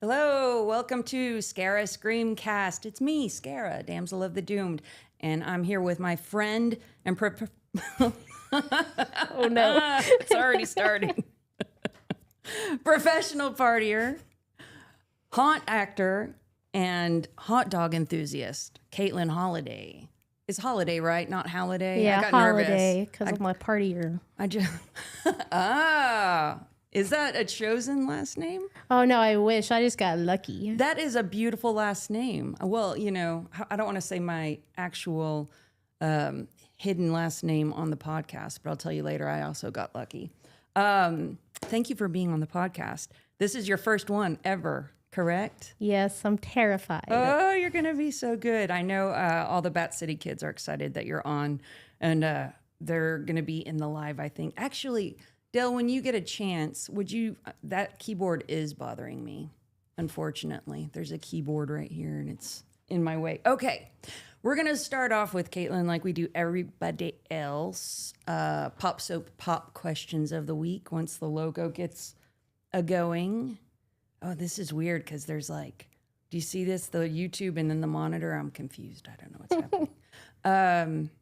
Hello, welcome to Scarah Screamcast. It's me, Scarah, Damsel of the Doomed, and I'm here with my friend and Oh no, it's already starting. Professional partier, haunt actor, and hot dog enthusiast, Kaitlyn Holliday. Is Holiday right? Not Halliday? yeah, I got Holiday nervous. because of my partier. I just is that a chosen last name? Oh no, I wish I just got lucky. That is a beautiful last name. Well, you know, I don't want to say my actual hidden last name on the podcast, but I'll tell you later. I also got lucky. Thank you for being on the podcast. This is your first one ever, correct? Yes, I'm terrified. Oh, you're going to be so good. I know all the Bat City kids are excited that you're on, and they're going to be in the live, I think. Actually, Dale, when you get a chance, would you, that keyboard is bothering me, unfortunately. There's a keyboard right here, and it's in my way. Okay, we're going to start off with Kaitlyn like we do everybody else. Pop soap pop questions of the week once the logo gets a-going. Oh, this is weird because there's like, do you see this? The YouTube and then the monitor? I'm confused. I don't know what's happening.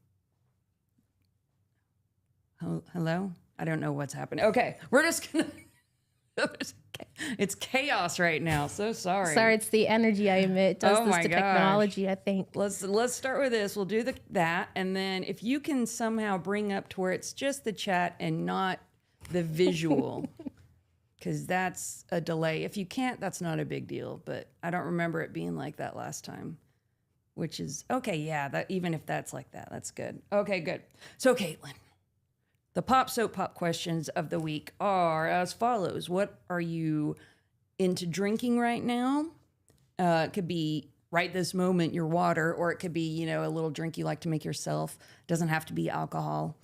Hello? I don't know what's happening. Okay, we're just going to... It's chaos right now. So sorry. Sorry, it's the energy I emit. It does this to technology, I think. Let's start with this. We'll do that. And then if you can somehow bring up to where it's just the chat and not the visual... because that's a delay. If you can't, that's not a big deal. But I don't remember it being like that last time, which is okay. Yeah, that even if that's like that, that's good. Okay, good. So, Kaitlyn, the pop soap pop questions of the week are as follows. What are you into drinking right now? It could be right this moment, your water, or it could be, you know, a little drink you like to make yourself. Doesn't have to be alcohol.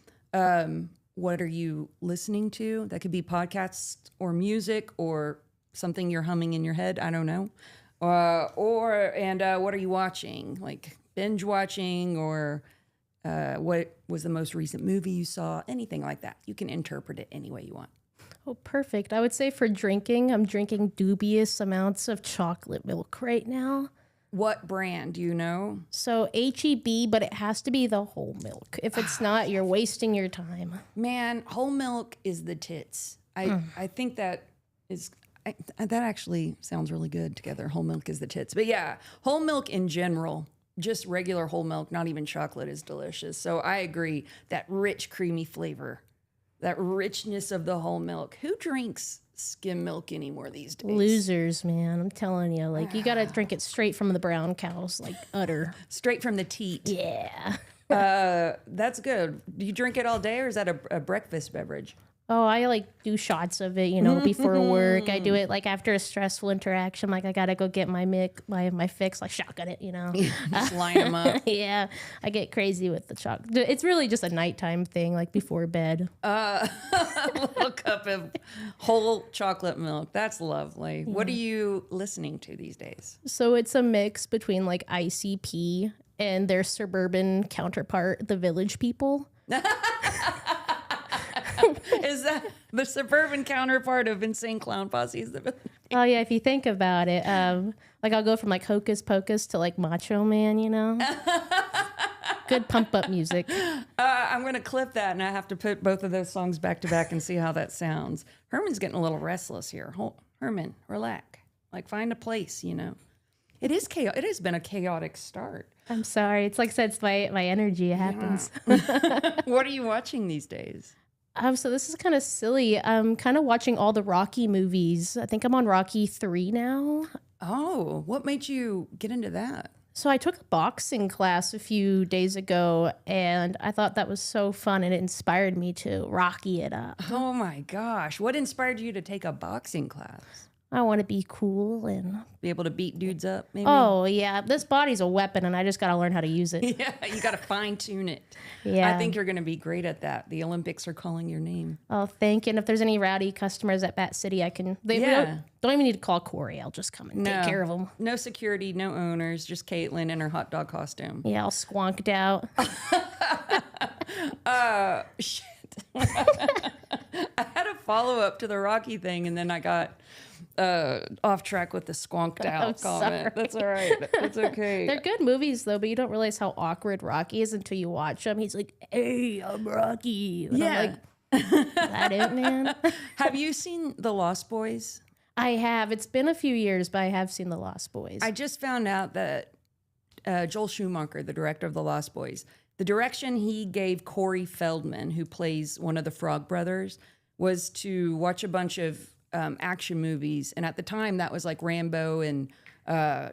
What are you listening to? That could be podcasts or music or something you're humming in your head. I don't know. What are you watching? Like binge watching or what was the most recent movie you saw? Anything like that. You can interpret it any way you want. Oh, perfect. I would say for drinking, I'm drinking dubious amounts of chocolate milk right now. What brand, do you know? So HEB, but it has to be the whole milk. If it's not, you're wasting your time. Man, whole milk is the tits. I think that is... that actually sounds really good together. Whole milk is the tits. But yeah, whole milk in general, just regular whole milk, not even chocolate, is delicious. So I agree. That rich, creamy flavor, that richness of the whole milk. Who drinks skim milk anymore these days? Losers, man. I'm telling you. Like, you got to drink it straight from the brown cows, like udder. Straight from the teat. Yeah. That's good. Do you drink it all day or is that a breakfast beverage? Oh, I like do shots of it, you know, before work. I do it like after a stressful interaction. Like I gotta go get my fix, like shotgun it, you know. Just line them up. Yeah, I get crazy with the chocolate. It's really just a nighttime thing, like before bed. A little cup of whole chocolate milk. That's lovely. Yeah. What are you listening to these days? So it's a mix between like ICP and their suburban counterpart, the Village People. Is that the suburban counterpart of Insane Clown Posse? Oh yeah, if you think about it, like I'll go from like Hocus Pocus to like Macho Man, you know. Good pump up music. I'm going to clip that, and I have to put both of those songs back to back and see how that sounds. Herman's getting a little restless here. Herman, relax. Like find a place, you know. It is chaotic. It has been a chaotic start. I'm sorry. It's like I said, it's my energy. It happens. Yeah. What are you watching these days? So this is kind of silly. I'm kind of watching all the Rocky movies. I think I'm on Rocky 3 now. Oh, what made you get into that? So I took a boxing class a few days ago, and I thought that was so fun, and it inspired me to Rocky it up. Oh my gosh. What inspired you to take a boxing class? I want to be cool and be able to beat dudes up, maybe? Oh, yeah. This body's a weapon, and I just got to learn how to use it. Yeah, you got to fine-tune it. Yeah. I think you're going to be great at that. The Olympics are calling your name. Oh, thank you. And if there's any rowdy customers at Bat City, I can... They don't even need to call Corey. I'll just come and take care of them. No security, no owners, just Kaitlyn in her hot dog costume. Yeah, all squonked out. Shit. I had a follow-up to the Rocky thing, and then I got off track with the squonked out comment. Sorry. That's all right. That's okay. They're good movies, though, but you don't realize how awkward Rocky is until you watch him. He's like, hey, I'm Rocky. And I'm like, is that it, man? Have you seen The Lost Boys? I have. It's been a few years, but I have seen The Lost Boys. I just found out that Joel Schumacher, the director of The Lost Boys, the direction he gave Corey Feldman, who plays one of the Frog Brothers, was to watch a bunch of action movies. And at the time, that was like Rambo and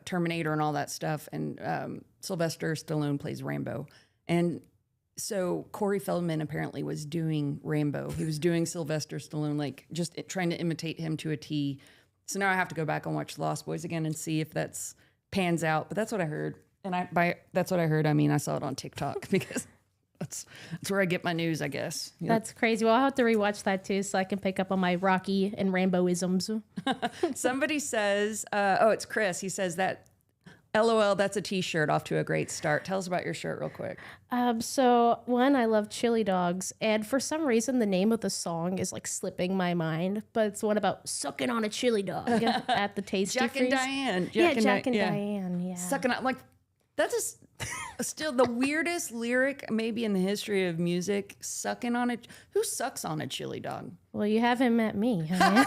Terminator and all that stuff. And Sylvester Stallone plays Rambo. And so Corey Feldman apparently was doing Rambo. He was doing Sylvester Stallone, like just trying to imitate him to a T. So now I have to go back and watch Lost Boys again and see if that's pans out. But that's what I heard. And that's what I heard. I mean, I saw it on TikTok because that's where I get my news, I guess. You know? That's crazy. Well, I'll have to rewatch that too so I can pick up on my Rocky and Rambo-isms. Somebody says, it's Chris. He says that, LOL, that's a t-shirt, off to a great start. Tell us about your shirt real quick. So one, I love chili dogs. And for some reason, the name of the song is like slipping my mind. But it's one about sucking on a chili dog at the Tasty Jack Freeze. and Diane. Jack and Diane, yeah. Sucking on, like, that's still the weirdest lyric maybe in the history of music. Sucking on it. Who sucks on a chili dog? Well, you haven't met me, honey.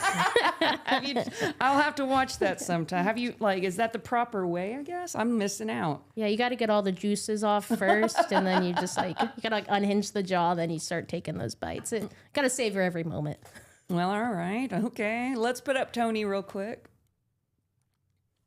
I'll have to watch that sometime. Have you, like, is that the proper way, I guess? I'm missing out. Yeah, you got to get all the juices off first, and then you just, like, you got to, like, unhinge the jaw, then you start taking those bites. Got to savor every moment. Well, all right. Okay. Let's put up Tony real quick.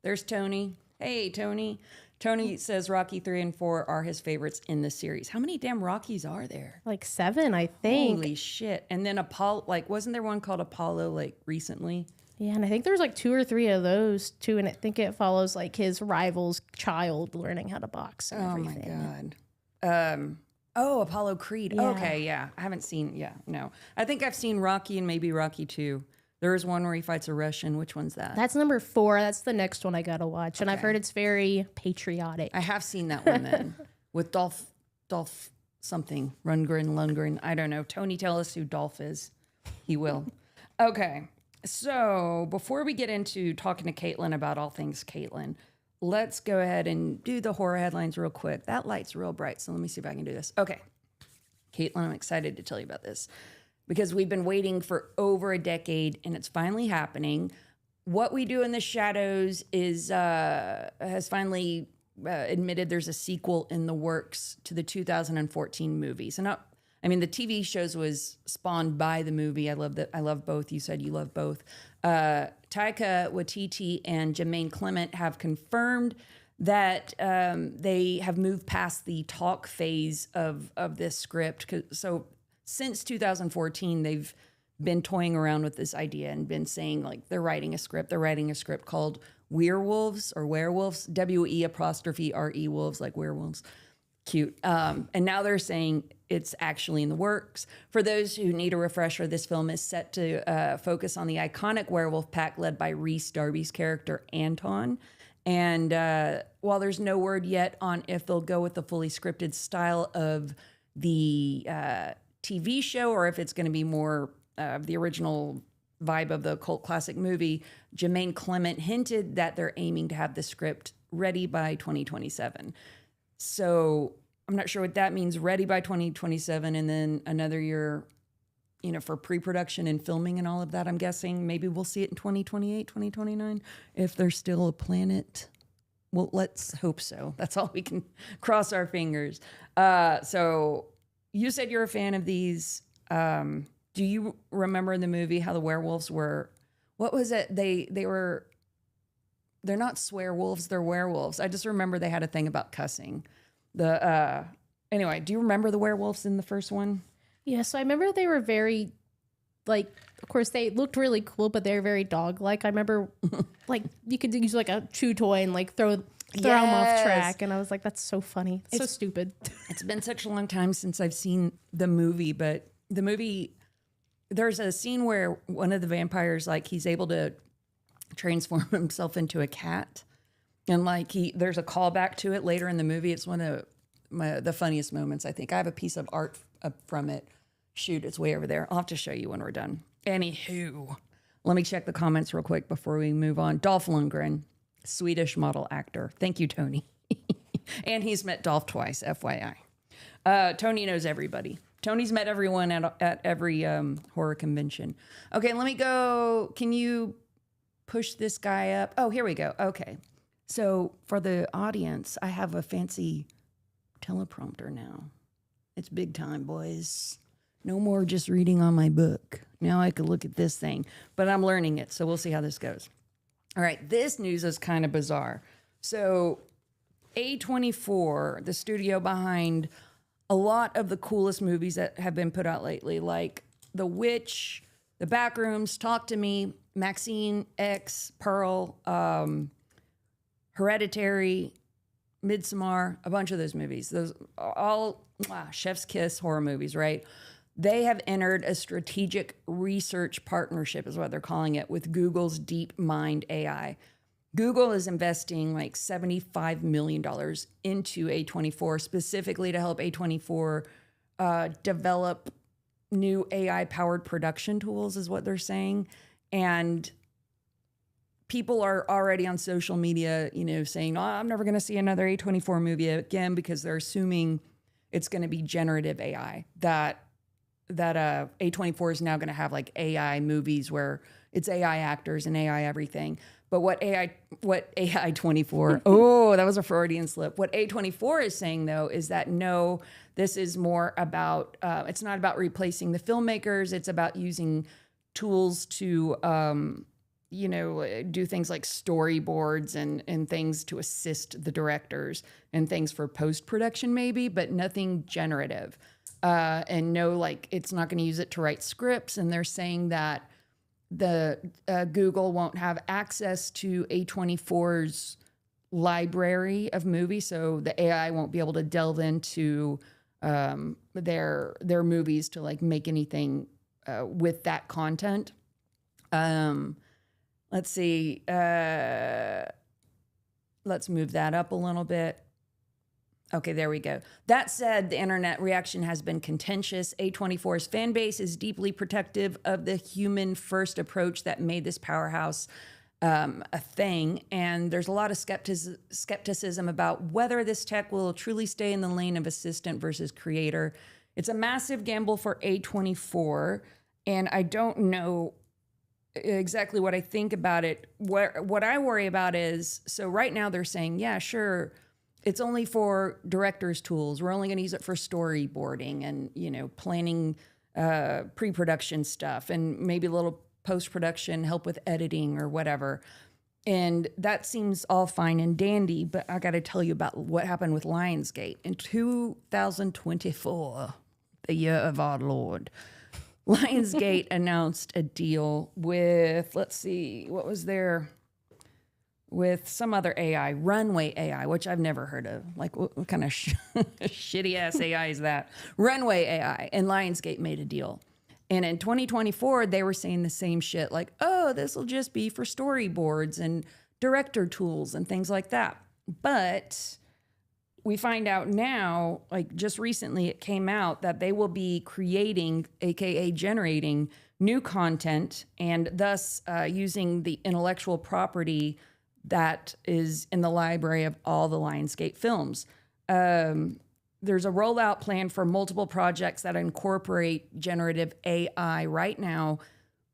There's Tony. Hey, Tony. Tony says Rocky 3 and 4 are his favorites in the series. How many damn Rockies are there? Like 7, I think. Holy shit. And then Apollo, like, wasn't there one called Apollo, like, recently? Yeah, and I think there's like 2 or 3 of those too, and I think it follows like his rival's child learning how to box and everything. My God. Apollo Creed. Yeah. Okay, yeah. I haven't seen, no. I think I've seen Rocky and maybe Rocky 2. There is one where he fights a Russian. Which one's that? That's number 4. That's the next one I gotta watch, and I've heard it's very patriotic. I have seen that one then with Dolph something, Lundgren. I don't know. Tony, tell us who Dolph is. He will. Okay. So before we get into talking to Kaitlyn about all things Kaitlyn, let's go ahead and do the horror headlines real quick. That light's real bright, so let me see if I can do this. Okay. Kaitlyn, I'm excited to tell you about this because we've been waiting for over a decade and it's finally happening. What We Do in the Shadows has finally admitted there's a sequel in the works to the 2014 movie. So not, I mean, the TV shows was spawned by the movie. I love both. You said you love both. Taika Waititi and Jermaine Clement have confirmed that they have moved past the talk phase of this script. So since 2014, they've been toying around with this idea and been saying, like, they're writing a script called Werewolves or Werewolves, WE''RE wolves, like werewolves. Cute. And now they're saying it's actually in the works. For those who need a refresher, this film is set to focus on the iconic werewolf pack led by Rhys Darby's character, Anton. And while there's no word yet on if they'll go with the fully scripted style of the TV show or if it's going to be more of the original vibe of the cult classic movie, Jermaine Clement hinted that they're aiming to have the script ready by 2027. So I'm not sure what that means, ready by 2027, and then another year, for pre-production and filming and all of that, I'm guessing. Maybe we'll see it in 2028, 2029, if there's still a planet. Well, let's hope so. That's all we can cross our fingers. So you said you're a fan of these. Do you remember in the movie how the werewolves were, what was it? They're not swear wolves, they're werewolves. I just remember they had a thing about cussing. Anyway, do you remember the werewolves in the first one? Yeah, so I remember they were very, like, of course they looked really cool, but they were very dog-like. I remember, like, you could use like a chew toy and like throw them off track, and I was like, that's so funny. It's so stupid. It's been such a long time since I've seen the movie, but the movie, there's a scene where one of the vampires, like, he's able to transform himself into a cat. And like there's a callback to it later in the movie. It's one of the funniest moments, I think. I have a piece of art from it Shoot, it's way over there. I'll have to show you when we're done. Anywho, let me check the comments real quick before we move on. Dolph Lundgren, Swedish model actor. Thank you, Tony. And he's met Dolph twice, FYI. Tony knows everybody. Tony's met everyone at every horror convention. Okay, let me go. Can you push this guy up? Oh, here we go. Okay. So for the audience, I have a fancy teleprompter now. It's big time, boys. No more just reading on my book. Now I could look at this thing, but I'm learning it, so we'll see how this goes. All right, this news is kind of bizarre. So A24, the studio behind a lot of the coolest movies that have been put out lately, like The Witch, The Backrooms, Talk to Me, Maxine X, Pearl, Hereditary, Midsommar, a bunch of those movies. Those all Chef's Kiss horror movies, right? They have entered a strategic research partnership, is what they're calling it, with Google's DeepMind AI. Google is investing like $75 million into A24 specifically to help A24 develop new AI-powered production tools, is what they're saying. And people are already on social media, saying, "Oh, I'm never going to see another A24 movie again," because they're assuming it's going to be generative AI. That A24 is now going to have like AI movies where it's AI actors and AI everything. But what AI24, oh, that was a Freudian slip. What A24 is saying, though, is that no, this is more about, it's not about replacing the filmmakers. It's about using tools to, do things like storyboards and things to assist the directors and things for post-production maybe, but nothing generative. And no, it's not going to use it to write scripts. And they're saying that the Google won't have access to A24's library of movies, so the AI won't be able to delve into their movies to make anything with that content. Let's see. Let's move that up a little bit. Okay, there we go. That said, the internet reaction has been contentious. A24's fan base is deeply protective of the human-first approach that made this powerhouse a thing. And there's a lot of skepticism about whether this tech will truly stay in the lane of assistant versus creator. It's a massive gamble for A24, and I don't know exactly what I think about it. What I worry about is, so right now they're saying, yeah, sure, it's only for directors' tools. We're only going to use it for storyboarding and, planning pre-production stuff and maybe a little post-production help with editing or whatever. And that seems all fine and dandy, but I got to tell you about what happened with Lionsgate. In 2024, the year of our Lord, Lionsgate announced a deal with, let's see, what was there? With some other AI, Runway AI, which I've never heard of. What kind of shitty ass AI is that? Runway AI, and Lionsgate made a deal. And in 2024, they were saying the same shit, oh, this will just be for storyboards and director tools and things like that. But we find out now, just recently it came out that they will be creating, AKA generating, new content and thus using the intellectual property that is in the library of all the Lionsgate films. There's a rollout plan for multiple projects that incorporate generative AI right now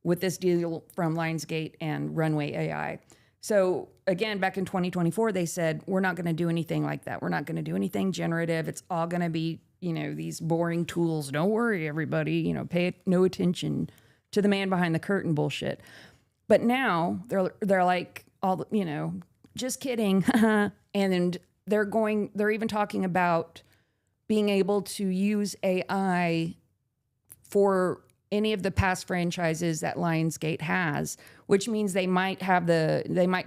with this deal from Lionsgate and Runway AI. So again, back in 2024, they said, we're not going to do anything like that. We're not going to do anything generative. It's all going to be, these boring tools. Don't worry, everybody, pay no attention to the man behind the curtain bullshit. But now they're like, just kidding. And they're even talking about being able to use AI for any of the past franchises that Lionsgate has, which means they might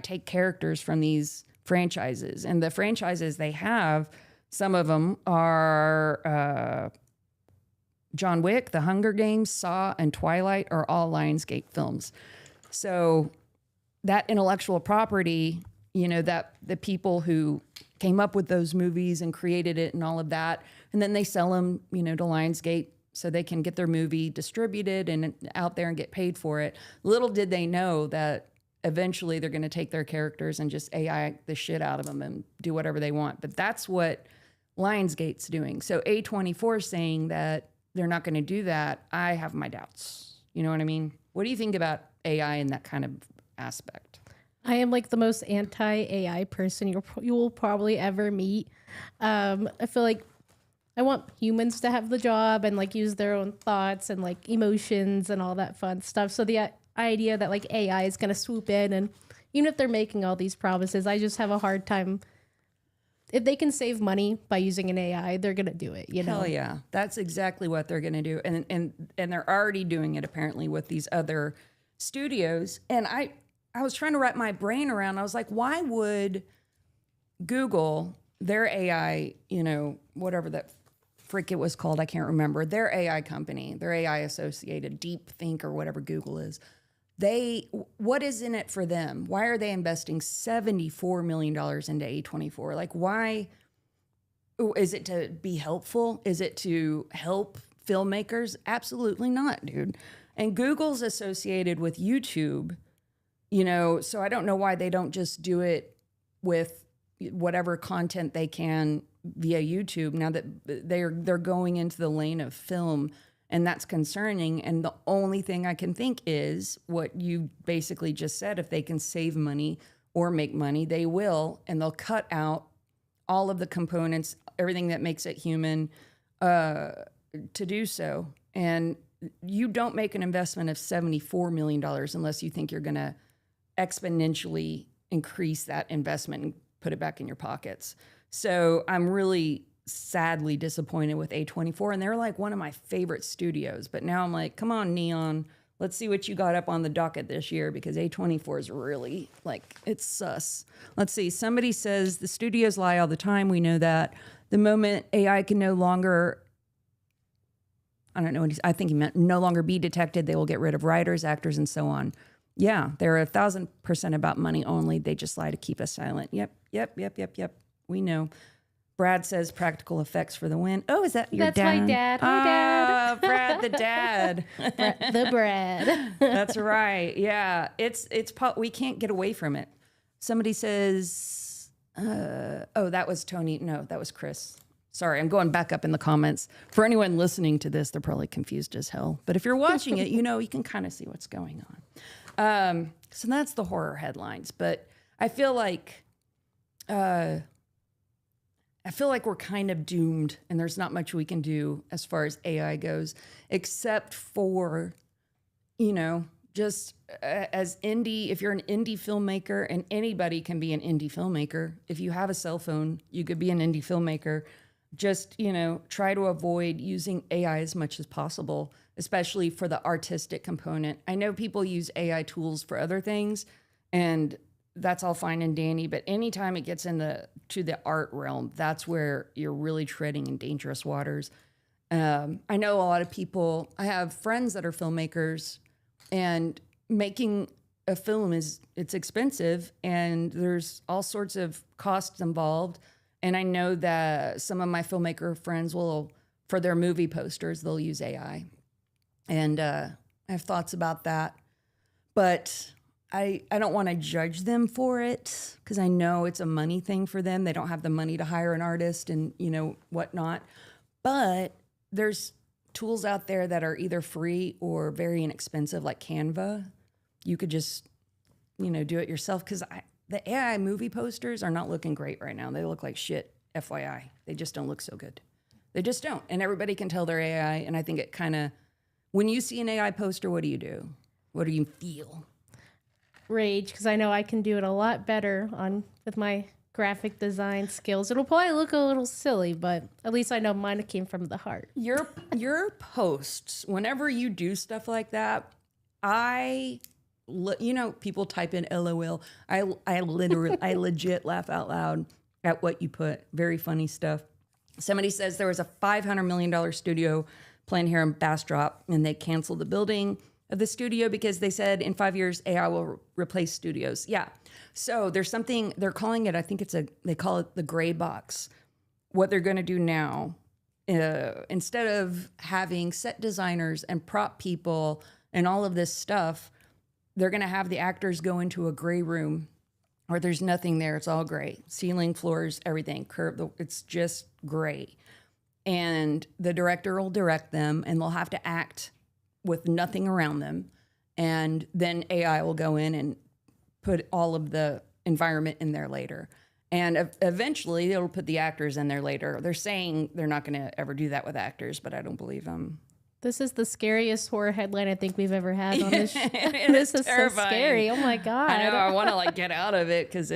take characters from these franchises. And the franchises they have, some of them are John Wick, The Hunger Games, Saw, and Twilight are all Lionsgate films. So that intellectual property, that the people who came up with those movies and created it and all of that, and then they sell them, to Lionsgate so they can get their movie distributed and out there and get paid for it. Little did they know that eventually they're going to take their characters and just AI the shit out of them and do whatever they want. But that's what Lionsgate's doing. So A24 saying that they're not going to do that, I have my doubts. You know what I mean? What do you think about AI in that kind of aspect? I am like the most anti-AI person you will probably ever meet. I feel like I want humans to have the job and like use their own thoughts and like emotions and all that fun stuff. So the idea that like AI is going to swoop in, and even if they're making all these promises, I just have a hard time. If they can save money by using an AI, they're going to do it, you know? Hell yeah. That's exactly what they're going to do. And they're already doing it apparently with these other studios. And I was trying to wrap my brain around. I was like, why would Google, their AI, you know, whatever that frick it was called, I can't remember, their AI company, their AI associated, Deep Think or whatever Google is, what is in it for them? Why are they investing $74 million into A24? Like, why? Is it to be helpful? Is it to help filmmakers? Absolutely not, dude. And Google's associated with YouTube, you know, so I don't know why they don't just do it with whatever content they can via YouTube now that they're going into the lane of film. And that's concerning. And the only thing I can think is what you basically just said. If they can save money or make money, they will. And they'll cut out all of the components, everything that makes it human to do so. And you don't make an investment of $74 million unless you think you're going to exponentially increase that investment and put it back in your pockets. So I'm really sadly disappointed with A24, and they're like one of my favorite studios. But now I'm like, come on, Neon, let's see what you got up on the docket this year, because A24 is really like, it's sus. Let's see. Somebody says the studios lie all the time. We know that. The moment AI can no longer, I don't know what I think he meant, no longer be detected, they will get rid of writers, actors, and so on. Yeah, they're 1,000% about money only. They just lie to keep us silent. Yep. We know. Brad says practical effects for the win. Oh, is that your dad? That's my dad. Hi, Dad. Brad the dad. The Brad. That's right. Yeah, we can't get away from it. Somebody says, that was Tony. No, that was Chris. Sorry, I'm going back up in the comments. For anyone listening to this, they're probably confused as hell. But if you're watching it, you know, you can kind of see what's going on. So that's the horror headlines. But I feel like we're kind of doomed, and there's not much we can do as far as AI goes, except for, you know, just as if you're an indie filmmaker, and anybody can be an indie filmmaker. If you have a cell phone, you could be an indie filmmaker. Just, you know, try to avoid using AI as much as possible, especially for the artistic component. I know people use AI tools for other things, and that's all fine and dandy, but anytime it gets into the art realm, that's where you're really treading in dangerous waters. I know a lot of people, I have friends that are filmmakers, and making a film it's expensive, and there's all sorts of costs involved. And I know that some of my filmmaker friends will, for their movie posters, they'll use AI. And I have thoughts about that. But I don't want to judge them for it, because I know it's a money thing for them. They don't have the money to hire an artist and, you know, whatnot. But there's tools out there that are either free or very inexpensive, like Canva. You could just, you know, do it yourself. Because the AI movie posters are not looking great right now. They look like shit, FYI. They just don't look so good. They just don't. And everybody can tell they're AI. And I think it kind of, when you see an AI poster, what do? What do you feel? Rage, because I know I can do it a lot better with my graphic design skills. It'll probably look a little silly, but at least I know mine came from the heart. Your posts, whenever you do stuff like that, you know, people type in LOL. I legit laugh out loud at what you put. Very funny stuff. Somebody says there was a $500 million studio plan here in Bastrop, and they canceled the building of the studio because they said in 5 years AI will replace studios. Yeah. So there's something they're calling it. I think they call it the gray box. What they're going to do now instead of having set designers and prop people and all of this stuff, they're going to have the actors go into a gray room where there's nothing there. It's all gray, ceiling, floors, everything, curved. It's just gray. And the director will direct them, and they'll have to act with nothing around them. And then AI will go in and put all of the environment in there later. And eventually they'll put the actors in there later. They're saying they're not going to ever do that with actors, but I don't believe them. This is the scariest horror headline I think we've ever had on this. This is terrifying. So scary. Oh my God. I know. I want to like get out of it because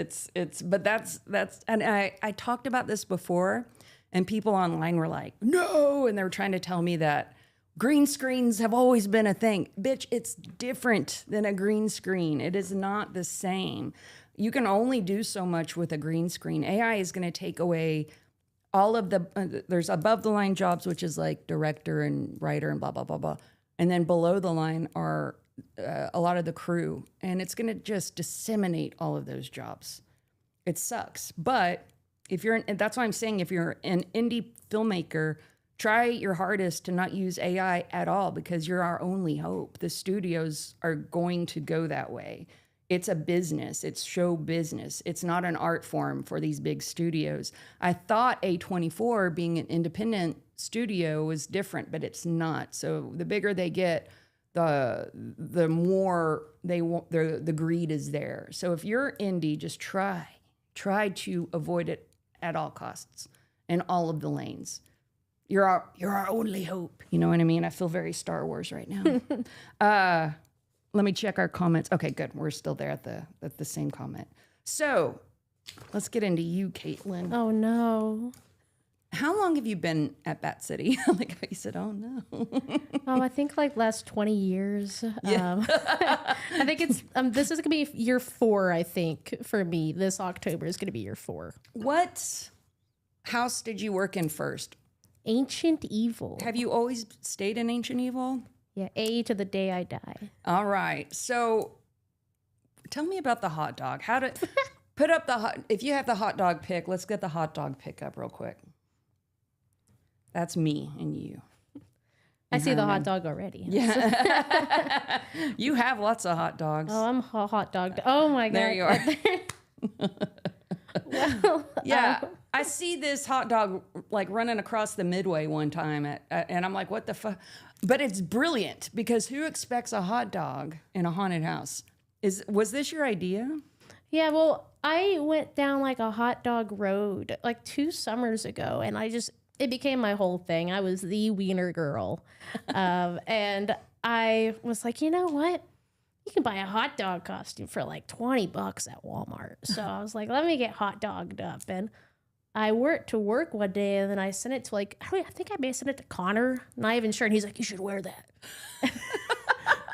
but that's, and I talked about this before, and people online were like, no. And they were trying to tell me that green screens have always been a thing. Bitch, it's different than a green screen. It is not the same. You can only do so much with a green screen. AI is going to take away all of the, there's above the line jobs, which is like director and writer and blah, blah, blah, blah. And then below the line are a lot of the crew. And it's going to just disseminate all of those jobs. It sucks. But if you're, that's why I'm saying, if you're an indie filmmaker, try your hardest to not use AI at all, because you're our only hope. The studios are going to go that way. It's a business. It's show business. It's not an art form for these big studios. I thought A24 being an independent studio was different, but it's not. So the bigger they get, the more they want, the greed is there. So if you're indie, just try to avoid it at all costs in all of the lanes. You're our only hope. You know what I mean? I feel very Star Wars right now. Let me check our comments. Okay, good. We're still there at the same comment. So let's get into you, Kaitlyn. Oh no. How long have you been at Bat City? Like how you said, oh no. I think like last 20 years. Yeah. I think it's this is gonna be year 4, I think, for me. This October is gonna be year 4. What house did you work in first? Ancient Evil. Have you always stayed in Ancient Evil? Yeah, A to the day I die. All right. So tell me about the hot dog. How to put up if you have the hot dog pic, let's get the hot dog pic up real quick. That's me and you. I see the hot dog already. Yeah. You have lots of hot dogs. Oh, I'm a hot dog. Oh my God. There you are. Well, yeah. I see this hot dog like running across the Midway one time and I'm like, what the fuck? But it's brilliant, because who expects a hot dog in a haunted house? Was this your idea? Yeah, well, I went down like a hot dog road like 2 summers ago, and it became my whole thing. I was the wiener girl. And I was like, you know what? You can buy a hot dog costume for like $20 at Walmart. So I was like, let me get hot dogged up. And I worked to work one day, and then I sent it to I think I may have sent it to Connor, not even sure. And he's like, you should wear that.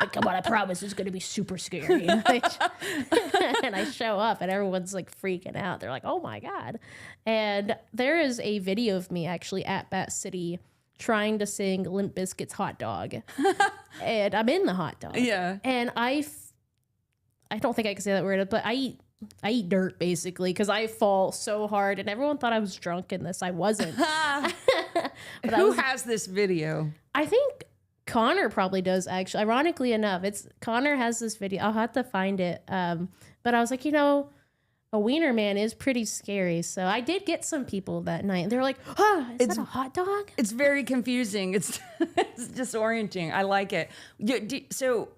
Like, come on, I promise it's going to be super scary. And I show up, and everyone's like freaking out. They're like, oh my God. And there is a video of me actually at Bat City trying to sing Limp Bizkit's Hot Dog. And I'm in the hot dog. Yeah. And I don't think I can say that word, but I eat dirt, basically, because I fall so hard, and everyone thought I was drunk in this. I wasn't. But Who has this video? I think Connor probably does, actually. Ironically enough, Connor has this video. I'll have to find it. But I was like, a wiener man is pretty scary. So I did get some people that night. They were like, is that a hot dog? It's very confusing. It's disorienting. I like it. So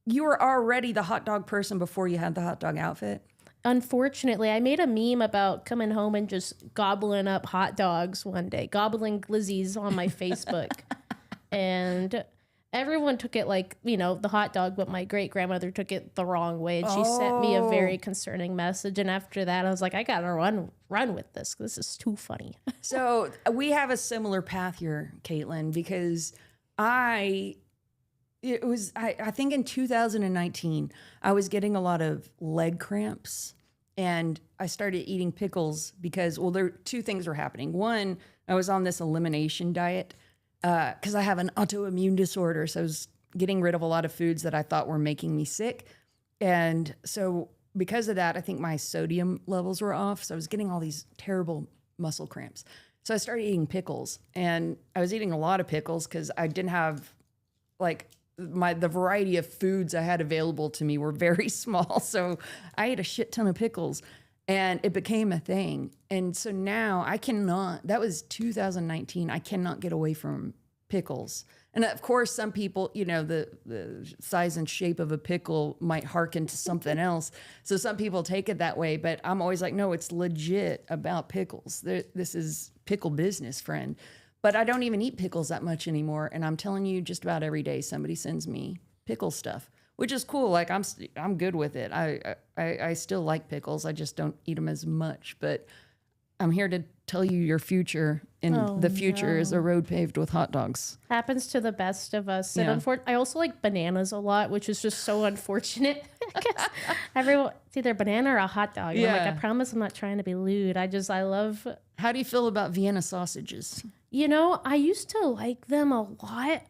you were already the hot dog person before you had the hot dog outfit? Unfortunately, I made a meme about coming home and just gobbling up hot dogs one day, gobbling glizzies on my Facebook. And everyone took it like, the hot dog, but my great-grandmother took it the wrong way. And she sent me a very concerning message. And after that, I was like, I got to run with this. This is too funny. So we have a similar path here, Kaitlyn, because I think in 2019, I was getting a lot of leg cramps, and I started eating pickles because, there 2 things were happening. One, I was on this elimination diet because I have an autoimmune disorder. So I was getting rid of a lot of foods that I thought were making me sick. And so because of that, I think my sodium levels were off. So I was getting all these terrible muscle cramps. So I started eating pickles, and I was eating a lot of pickles because I didn't have like the variety of foods I had available to me were very small. So I ate a shit ton of pickles, and it became a thing. And so now I cannot, that was 2019. I cannot get away from pickles. And of course, some people, you know, the size and shape of a pickle might hearken to something else. So some people take it that way, but I'm always like, no, it's legit about pickles. This is pickle business, friend. But I don't even eat pickles that much anymore. And I'm telling you, just about every day, somebody sends me pickle stuff, which is cool. Like I'm good with it. I still like pickles. I just don't eat them as much. But I'm here to tell you your future, and the future is a road paved with hot dogs. Happens to the best of us. And I also like bananas a lot, which is just so unfortunate. Because everyone, it's either a banana or a hot dog. And I'm like, I promise I'm not trying to be lewd. I love. How do you feel about Vienna sausages? You know, I used to like them a lot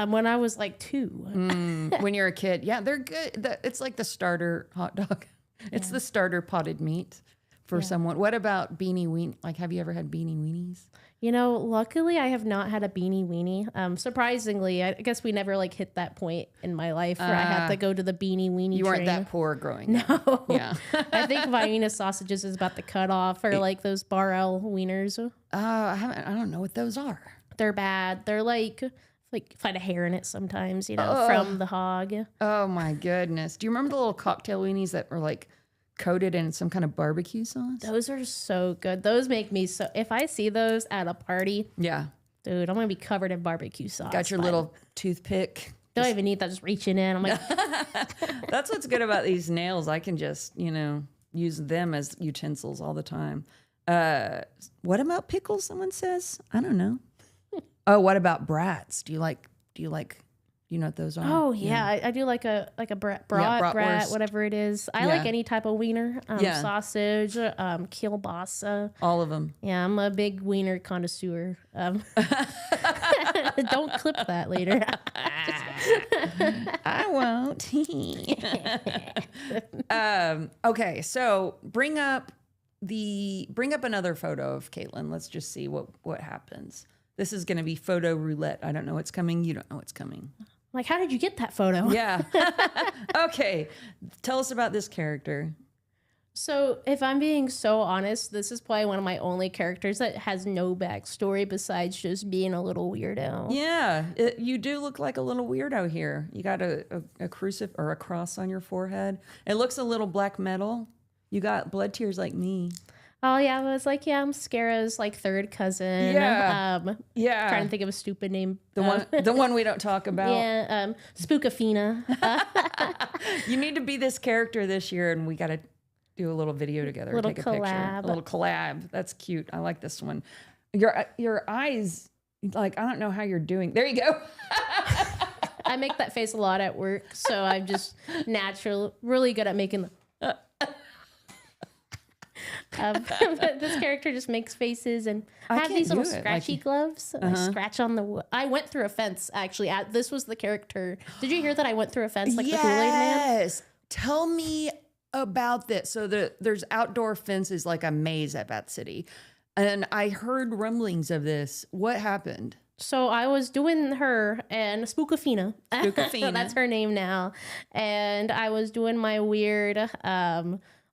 when I was like 2. When you're a kid. Yeah, they're good. It's like the starter hot dog. It's the starter potted meat for someone. What about beanie weenie? Like, have you ever had beanie weenies? You know, luckily I have not had a beanie weenie. Surprisingly, I guess we never like hit that point in my life where I had to go to the beanie weenie You weren't train. that poor growing up. No. Yeah. I think Vienna sausages is about the cutoff, or like those Bar L wieners. I don't know what those are. They're bad. They're like find a hair in it sometimes, you know, from the hog. Oh my goodness. Do you remember the little cocktail weenies that were like coated in some kind of barbecue sauce? Those are so good. Those make me so, if I see those at a party, yeah, dude, I'm going to be covered in barbecue sauce. Got your little toothpick. Don't even need that, just reaching in. I'm like, that's what's good about these nails. I can just, you know, use them as utensils all the time. What about pickles? Someone says, I don't know. Oh, what about brats? Do you like, you know what those are? Oh yeah, I do like a brat, whatever it is. I like any type of wiener, sausage, kielbasa. All of them. Yeah, I'm a big wiener connoisseur. Don't clip that later. I won't. Okay, so bring up another photo of Kaitlyn. Let's just see what happens. This is going to be photo roulette. I don't know what's coming. You don't know what's coming. Like, how did you get that photo? Yeah. Okay. Tell us about this character. So if I'm being so honest, this is probably one of my only characters that has no backstory besides just being a little weirdo. Yeah. You do look like a little weirdo here. You got a crucifix or a cross on your forehead. It looks a little black metal. You got blood tears like me. Oh yeah, I was like, yeah, I'm Scarah's like third cousin. Yeah, Trying to think of a stupid name. The one we don't talk about. Yeah, Spookafina. You need to be this character this year, and we got to do a little video together. Little take a collab. picture. A little collab. That's cute. I like this one. Your eyes, like I don't know how you're doing. There you go. I make that face a lot at work, so I'm just really good at making the. This character just makes faces, and I have these little scratchy gloves. I scratch on the wood. I went through a fence, actually. This was the character. Did you hear that I went through a fence like the Kool-Aid Man? Yes. Tell me about this. So there's outdoor fences like a maze at Bat City. And I heard rumblings of this. What happened? So I was doing her and Spookafina. Spookafina. That's her name now. And I was doing my weird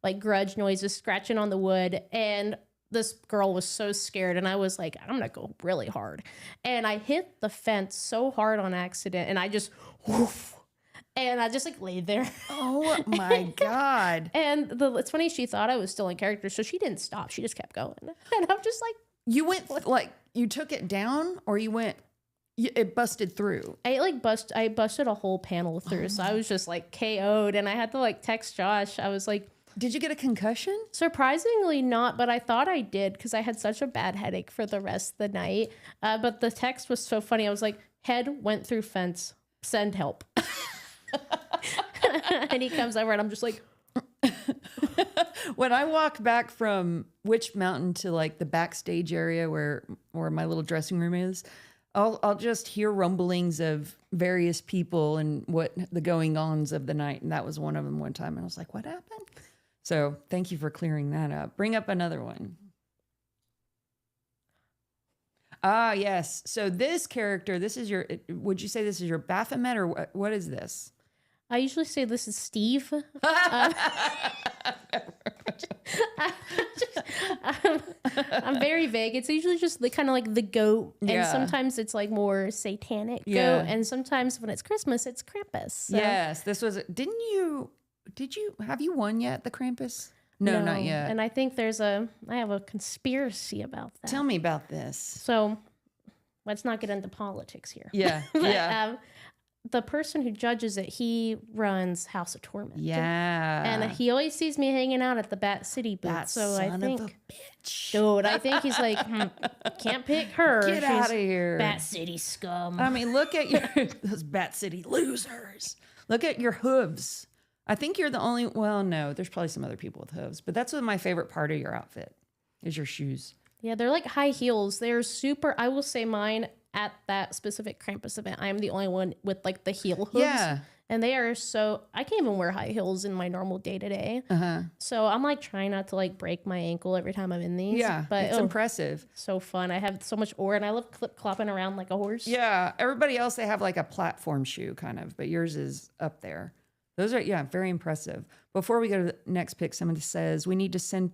like grudge noises, scratching on the wood, and this girl was so scared, and I was like, I'm gonna go really hard, and I hit the fence so hard on accident, and I just woof, and I just like laid there. Oh my god! And it's funny, she thought I was still in character, so she didn't stop. She just kept going, and I'm just like, you went like you took it down, or you went. It busted through. I busted a whole panel through, so I was just like KO'd, and I had to like text Josh. I was like, did you get a concussion? Surprisingly not, but I thought I did because I had such a bad headache for the rest of the night. But the text was so funny. I was like, head went through fence, send help. And he comes over and I'm just like. When I walk back from Witch Mountain to like the backstage area where my little dressing room is, I'll just hear rumblings of various people and what the going-ons of the night. And that was one of them one time. And I was like, what happened? So thank you for clearing that up. Bring up another one. Ah, yes. So this character, this is your, would you say this is your Baphomet or what is this? I usually say this is Steve. I'm very vague. It's usually just the kind of like the goat, and sometimes it's like more satanic goat, and sometimes when it's Christmas, it's Krampus. So. Yes, this was. Have you won yet, the Krampus? No, not yet. And I think I have a conspiracy about that. Tell me about this. So let's not get into politics here. Yeah, but, the person who judges it, he runs House of Torment. Yeah. And he always sees me hanging out at the Bat City booth. That so son I think, of a bitch. Dude, I think he's like, can't pick her. Get out of here. Bat City scum. I mean, look at those Bat City losers. Look at your hooves. I think you're the only, well, no, there's probably some other people with hooves, but that's my favorite part of your outfit is your shoes. Yeah, they're like high heels. They're super, I will say mine at that specific Krampus event, I'm the only one with like the heel hooves. Yeah. And they are so, I can't even wear high heels in my normal day to day. So I'm like trying not to like break my ankle every time I'm in these. Yeah, but it's impressive. So fun. I have so much aura and I love clopping around like a horse. Yeah, everybody else, they have like a platform shoe kind of, but yours is up there. Those are, very impressive. Before we go to the next pick, Tony says, we need to send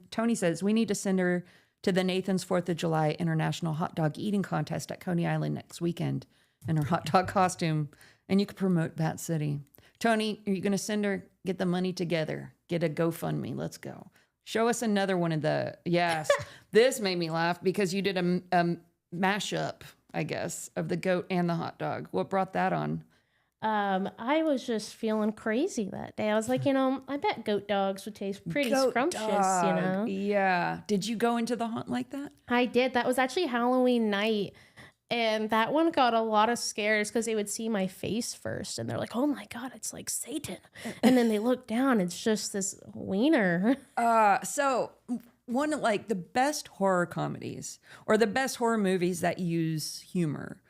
her to the Nathan's 4th of July International Hot Dog Eating Contest at Coney Island next weekend in her hot dog costume. And you can promote Bat City. Tony, are you going to send her? Get the money together. Get a GoFundMe. Let's go. Show us another one of the, yes. This made me laugh because you did a mashup, I guess, of the goat and the hot dog. What brought that on? I was just feeling crazy that day. I was like, I bet goat dogs would taste pretty scrumptious, Yeah. Did you go into the hunt like that? I did. That was actually Halloween night. And that one got a lot of scares because they would see my face first. And they're like, oh my God, it's like Satan. And then they look down. It's just this wiener. So one of like the best horror comedies or the best horror movies that use humor,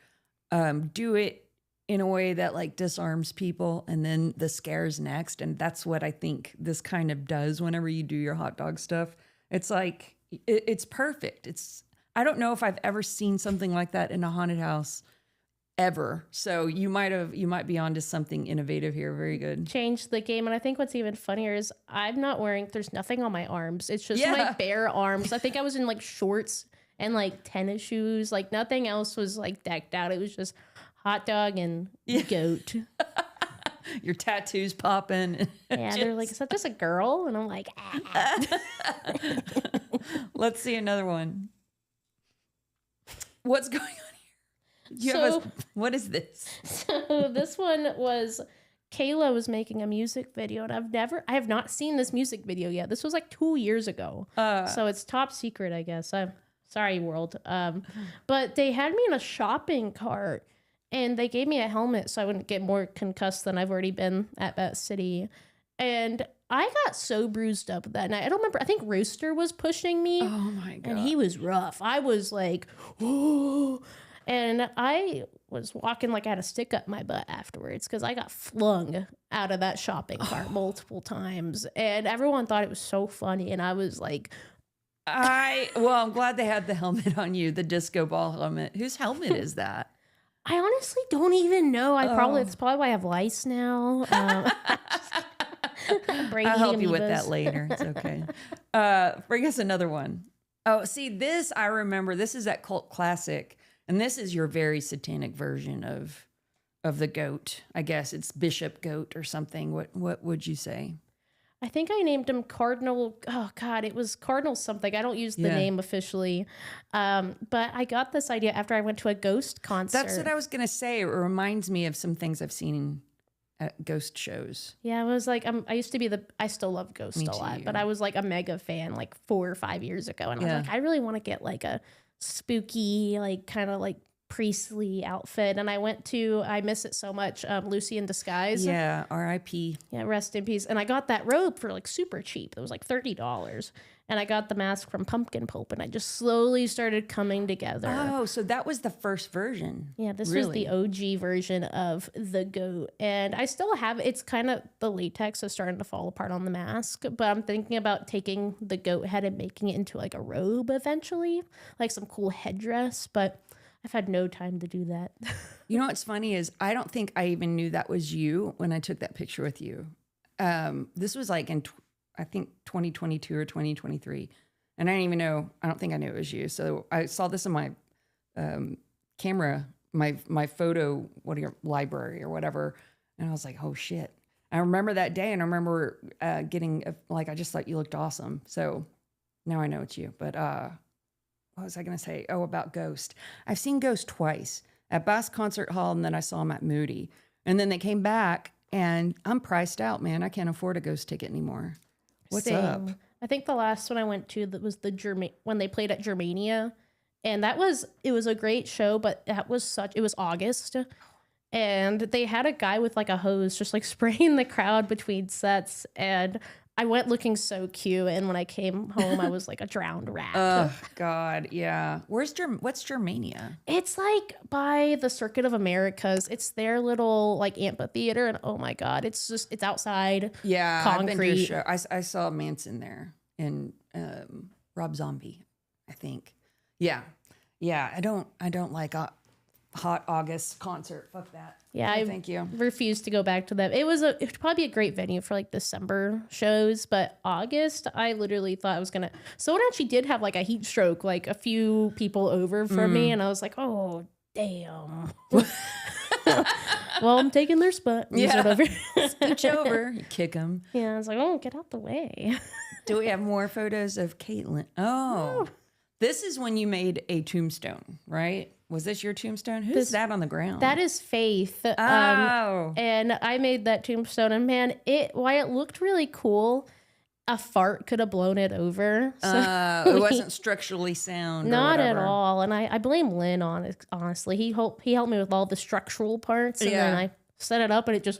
do it in a way that like disarms people and then the scares next. And that's what I think this kind of does whenever you do your hot dog stuff. It's like, it's perfect. I don't know if I've ever seen something like that in a haunted house ever. So you might be onto something innovative here. Very good. Change the game. And I think what's even funnier is there's nothing on my arms. It's just my bare arms. I think I was in like shorts and like tennis shoes. Like nothing else was like decked out. It was just hot dog and goat. Your tattoos popping. Yeah, they're like, is that just a girl? And I'm like, Let's see another one. What's going on here? What is this? So this one was, Kayla was making a music video, and I have not seen this music video yet. This was like 2 years ago. So it's top secret, I guess. Sorry, world. But they had me in a shopping cart, and they gave me a helmet so I wouldn't get more concussed than I've already been at Bat City. And I got so bruised up that night. I don't remember. I think Rooster was pushing me. Oh my God. And he was rough. I was like, oh. And I was walking like I had a stick up my butt afterwards because I got flung out of that shopping cart multiple times. And everyone thought it was so funny. And I was like, I'm glad they had the helmet on you, the disco ball helmet. Whose helmet is that? I honestly don't even know. It's probably why I have lice now. I'll help you with that later. It's okay. Bring us another one. Oh, see, this I remember. This is that cult classic, and this is your very satanic version of the goat. I guess it's Bishop Goat or something. What would you say? I think I named him Cardinal. Oh God, it was Cardinal something. I don't use the name officially. But I got this idea after I went to a ghost concert. That's what I was going to say. It reminds me of some things I've seen at ghost shows. Yeah, I was like, I still love Ghost a lot, but I was like a mega fan like 4 or 5 years ago. And I was like, I really want to get like a spooky, like kind of like priestly outfit. And I miss it so much, Lucy in Disguise. Yeah, R.I.P. Yeah, rest in peace. And I got that robe for like super cheap. It was like $30. And I got the mask from Pumpkin Pope, and I just slowly started coming together. Oh, so that was the first version. Yeah, this was the OG version of the goat. And I still have it. It's kind of, the latex is starting to fall apart on the mask, but I'm thinking about taking the goat head and making it into like a robe eventually, like some cool headdress. But I've had no time to do that. You know what's funny is I don't think I even knew that was you when I took that picture with you. This was like in, I think 2022 or 2023. And I didn't even know, I don't think I knew it was you. So I saw this in my camera, my photo, library or whatever. And I was like, oh shit. I remember that day, and I remember I just thought you looked awesome. So now I know it's you. But what was I going to say? Oh, about Ghost. I've seen Ghost twice at Bass Concert Hall, and then I saw them at Moody. And then they came back, and I'm priced out, man. I can't afford a Ghost ticket anymore. What's up? I think the last one I went to that was when they played at Germania, and it was a great show, but it was August. And they had a guy with like a hose just like spraying the crowd between sets. And I went looking so cute. And when I came home, I was like a drowned rat. Oh, God. Yeah. What's Germania? It's like by the Circuit of Americas. It's their little like amphitheater. And oh my God, it's outside. Yeah. Concrete. I've been to a show. I saw Manson there and Rob Zombie, I think. Yeah. Yeah. I don't like hot August concert. Fuck that. Yeah, no, thank you. Refused to go back to that. It would probably be a great venue for like December shows, but August, I literally thought I was gonna. Someone actually did have like a heat stroke, like a few people over from me, and I was like, oh damn. Well, I'm taking their spot. Yeah, scooch over, you kick them. Yeah, I was like, oh, get out the way. Do we have more photos of Kaitlyn? Oh, this is when you made a tombstone, right? Was this your tombstone? Who's that on the ground? That is Faith. Oh. And I made that tombstone, and man, while it looked really cool, a fart could have blown it over. So it wasn't structurally sound. Not at all. And I blame Lynn on it, honestly. He helped me with all the structural parts, and then I set it up, and it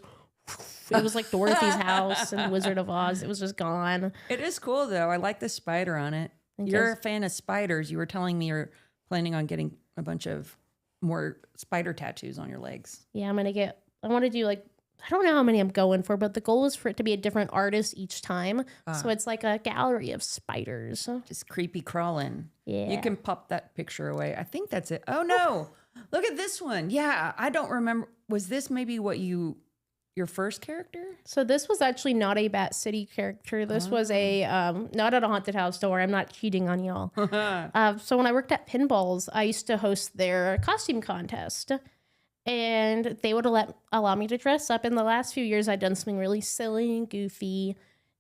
was like Dorothy's house and Wizard of Oz. It was just gone. It is cool though. I like the spider on it. You're a fan of spiders. You were telling me you're planning on getting a bunch of more spider tattoos on your legs. Yeah, I want to do like, I don't know how many I'm going for, but the goal is for it to be a different artist each time. So it's like a gallery of spiders. Just creepy crawling. Yeah. You can pop that picture away. I think that's it. Oh no. Look at this one. Yeah. I don't remember. Was this maybe your first character? So this was actually not a Bat City character. This was a, not at a haunted house, don't worry, I'm not cheating on y'all. So when I worked at Pinballs, I used to host their costume contest. And they would allow me to dress up. In the last few years, I'd done something really silly and goofy.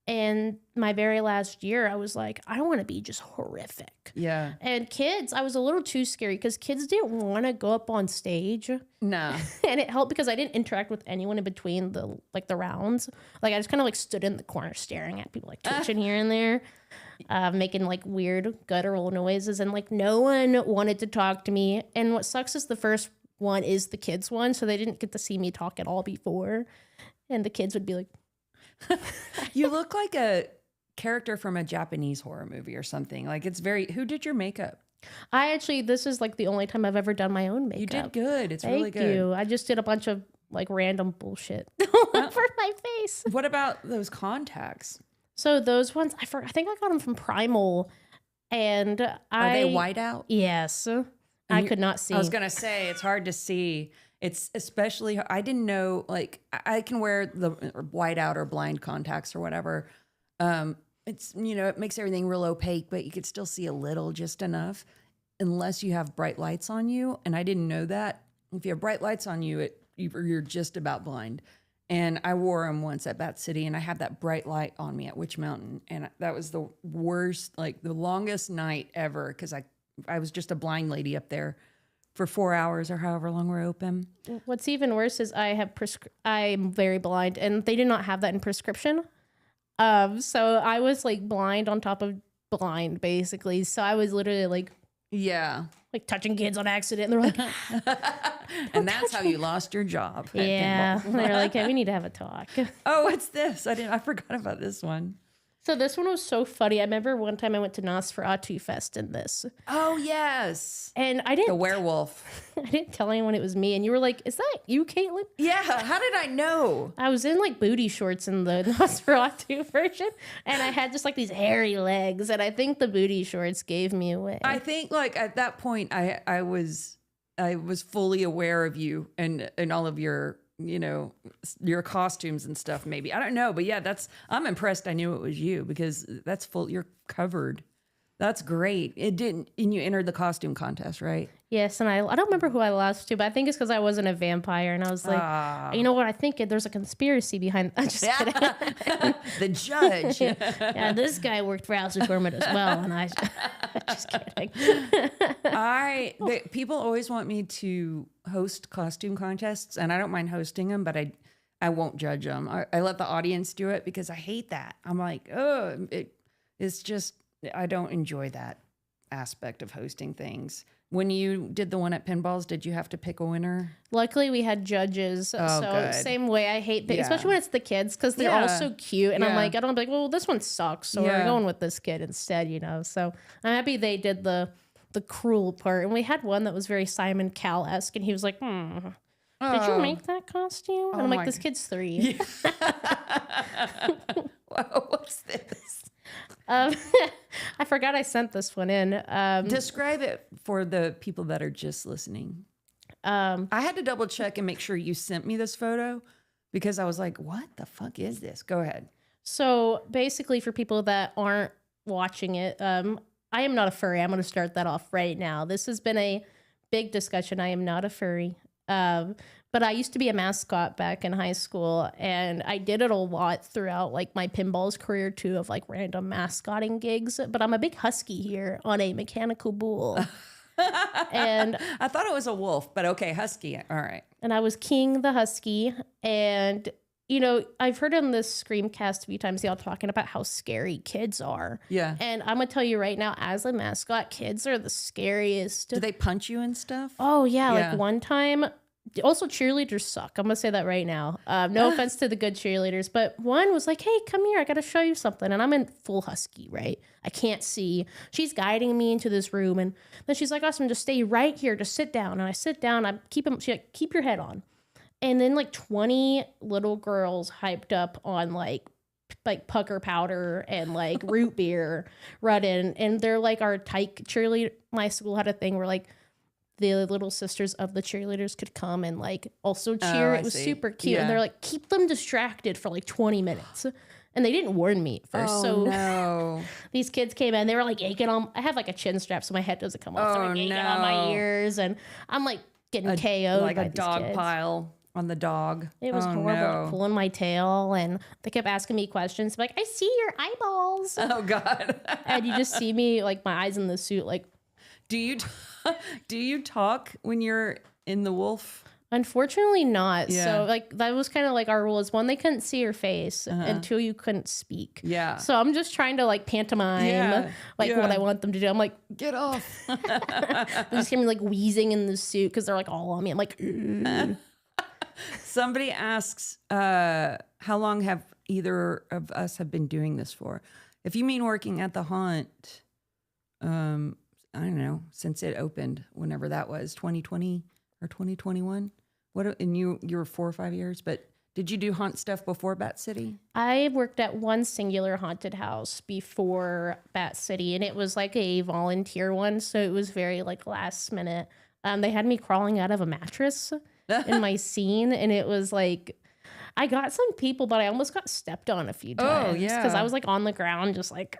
And my very last year, I was like, I want to be just horrific. Yeah. And kids, I was a little too scary because kids didn't want to go up on stage. No. And it helped because I didn't interact with anyone in between the rounds. Like I just kind of like stood in the corner staring at people, like twitching here and there, making like weird guttural noises. And like no one wanted to talk to me. And what sucks is the first one is the kids one. So they didn't get to see me talk at all before. And the kids would be like, you look like a character from a Japanese horror movie or something. Like who did your makeup? This is like the only time I've ever done my own makeup. You did good. It's Thank really good. you. I just did a bunch of like random bullshit for my face. What about those contacts? So those ones, I think I got them from Primal, and Are they white out? Yes. I could not see. I was going to say, it's hard to see. It's especially, I didn't know, like, I can wear the white out or blind contacts or whatever. It's, it makes everything real opaque, but you could still see a little, just enough, unless you have bright lights on you. And I didn't know that. If you have bright lights on you, you're just about blind. And I wore them once at Bat City, and I had that bright light on me at Witch Mountain. And that was the worst, like the longest night ever, because I was just a blind lady up there for 4 hours or however long we're open. What's even worse is I'm very blind, and they did not have that in prescription. So I was like blind on top of blind, basically. So I was literally like, like touching kids on accident. And they're like, and that's how you lost your job. Yeah. They're like, hey, we need to have a talk. Oh, what's this? I forgot about this one. So this one was so funny. I remember one time I went to Nosferatu Fest in this. Oh, yes. And I didn't... The werewolf. I didn't tell anyone it was me. And you were like, is that you, Kaitlyn? Yeah. How did I know? I was in like booty shorts in the Nosferatu version. And I had just like these hairy legs. And I think the booty shorts gave me away. I think like at that point I was I was fully aware of you and all of your, your costumes and stuff. Maybe I don't know, but yeah, I'm impressed. I knew it was you because that's full. You're covered. That's great. It didn't, and you entered the costume contest, right? Yes, and I don't remember who I lost to, but I think it's because I wasn't a vampire, and I was like, you know what? I think there's a conspiracy behind. I'm just kidding. The judge. Yeah, this guy worked for House of Torment as well, and I just kidding. People always want me to host costume contests, and I don't mind hosting them, but I won't judge them. I let the audience do it because I hate that. I'm like, oh, it's just. I don't enjoy that aspect of hosting things. When you did the one at Pinballs, did you have to pick a winner? Luckily, we had judges. Oh, so good. Same way, I hate that, especially when it's the kids because they're all so cute. And I'm like, I don't be like, well, this one sucks. So we're going with this kid instead, So I'm happy they did the cruel part. And we had one that was very Simon Cowell-esque. And he was like, did you make that costume? And I'm like, this kid's 3. Yeah. Whoa, what's this? I forgot I sent this one in. Describe it for the people that are just listening. I had to double check and make sure you sent me this photo because I was like, what the fuck is this? Go ahead. So basically for people that aren't watching it, I am not a furry. I'm going to start that off right now. This has been a big discussion. I am not a furry. But I used to be a mascot back in high school, and I did it a lot throughout like my pinballs career too, of like random mascotting gigs. But I'm a big husky here on a mechanical bull. And I thought it was a wolf, but okay, husky. All right. And I was King the Husky. And, I've heard on this Screamcast a few times, y'all talking about how scary kids are. Yeah. And I'm going to tell you right now, as a mascot, kids are the scariest. Do they punch you and stuff? Oh, yeah. Like one time... Also, cheerleaders suck. I'm going to say that right now. No offense to the good cheerleaders, but one was like, hey, come here. I got to show you something. And I'm in full husky, right? I can't see. She's guiding me into this room. And then she's like, awesome, just stay right here. Just sit down. And I sit down. She's like, keep your head on. And then like 20 little girls hyped up on like pucker powder and like root beer run in. And they're like our tyke cheerleader. My school had a thing where like, the little sisters of the cheerleaders could come and like also cheer. It was super cute. And they're like, keep them distracted for like 20 minutes. And they didn't warn me at first. So these kids came in, they were like yanking on, I have like a chin strap so my head doesn't come off. They're like yanking on my ears. And I'm like getting KO'd like by a dog kids. Pile on the dog. It was horrible, pulling my tail. And they kept asking me questions like, I see your eyeballs. Oh God. And you just see me like my eyes in the suit. Like, do you talk when you're in the wolf? Unfortunately not. Yeah. So like that was kind of like our rule is one, they couldn't see your face and two, you couldn't speak. Yeah. So I'm just trying to like pantomime what I want them to do. I'm like, get off. They just hear me like wheezing in the suit because they're like all on me. I'm like, Somebody asks, how long have either of us have been doing this for? If you mean working at the haunt, I don't know, since it opened, whenever that was, 2020 or 2021. And you were 4 or 5 years, but did you do haunt stuff before Bat City? I worked at one singular haunted house before Bat City, and it was like a volunteer one, so it was very like last minute. They had me crawling out of a mattress in my scene, and it was like, I got some people, but I almost got stepped on a few times. Oh, yeah. Because I was like on the ground, just like,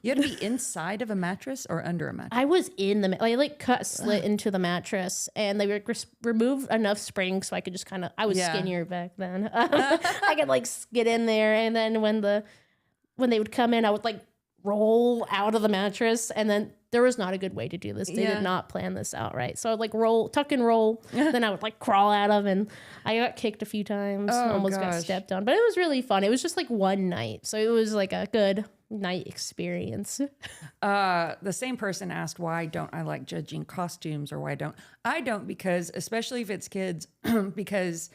You had to be inside of a mattress or under a mattress? I was in the, I like cut a slit into the mattress, and they removed enough springs so I could just kind of, I was skinnier back then. I could like get in there, and then when they would come in, I would like roll out of the mattress, and then there was not a good way to do this. They did not plan this out right. So I'd like tuck and roll, then I would like crawl out of, and I got kicked a few times, almost got stepped on, but it was really fun. It was just like one night. So it was like a good night experience. The same person asked, why don't I like judging costumes, or why don't I don't, because especially if it's kids, because,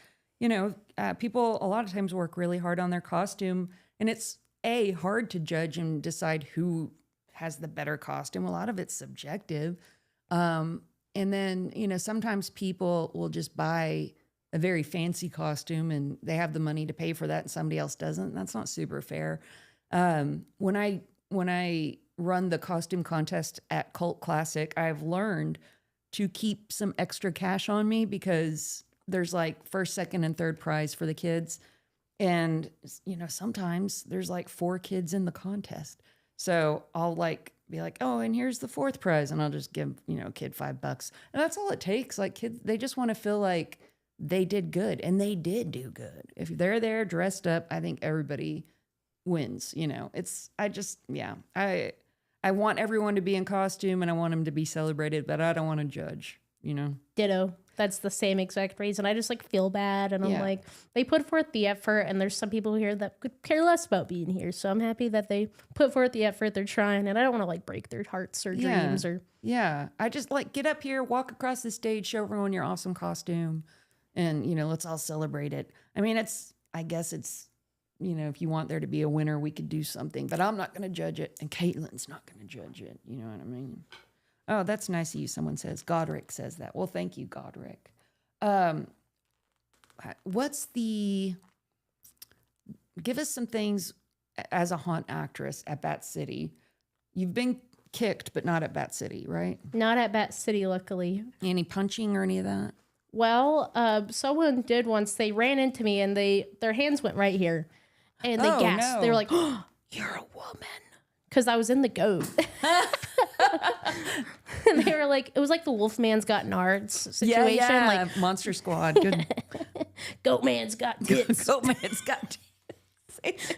people a lot of times work really hard on their costume, and it's hard to judge and decide who has the better costume. A lot of it's subjective. And then, sometimes people will just buy a very fancy costume and they have the money to pay for that and somebody else doesn't. That's not super fair. When I run the costume contest at Cult Classic, I've learned to keep some extra cash on me because there's like first, second, and third prize for the kids. And, you know, sometimes there's like 4 kids in the contest. So I'll like be like, oh, and here's the 4th prize. And I'll just give, you know, a kid $5. And that's all it takes. Like kids, they just want to feel like they did good. And they did do good. If they're there dressed up, I think everybody wins. You know, I want everyone to be in costume and I want them to be celebrated, but I don't want to judge, you know? Ditto. That's the same exact reason. I just like feel bad. And I'm like, they put forth the effort and there's some people here that could care less about being here. So I'm happy that they put forth the effort. They're trying and I don't want to like break their hearts or dreams or. Yeah. I just like get up here, walk across the stage, show everyone your awesome costume and, you know, let's all celebrate it. I mean, I guess it's, you know, if you want there to be a winner, we could do something, but I'm not going to judge it. And Kaitlyn's not going to judge it. You know what I mean? Oh, that's nice of you. Someone says, Godric says that. Well, thank you, Godric. Give us some things as a haunt actress at Bat City. You've been kicked, but not at Bat City, right? Not at Bat City, luckily. Any punching or any of that? Well, someone did once. They ran into me and their hands went right here. And they gasped. No. They were like, oh, you're a woman. Because I was in the goat. And they were like, it was like the Wolfman's Got Nards situation. Yeah. Like Monster Squad. Good. Goat man's got tits. Goat man's got tits.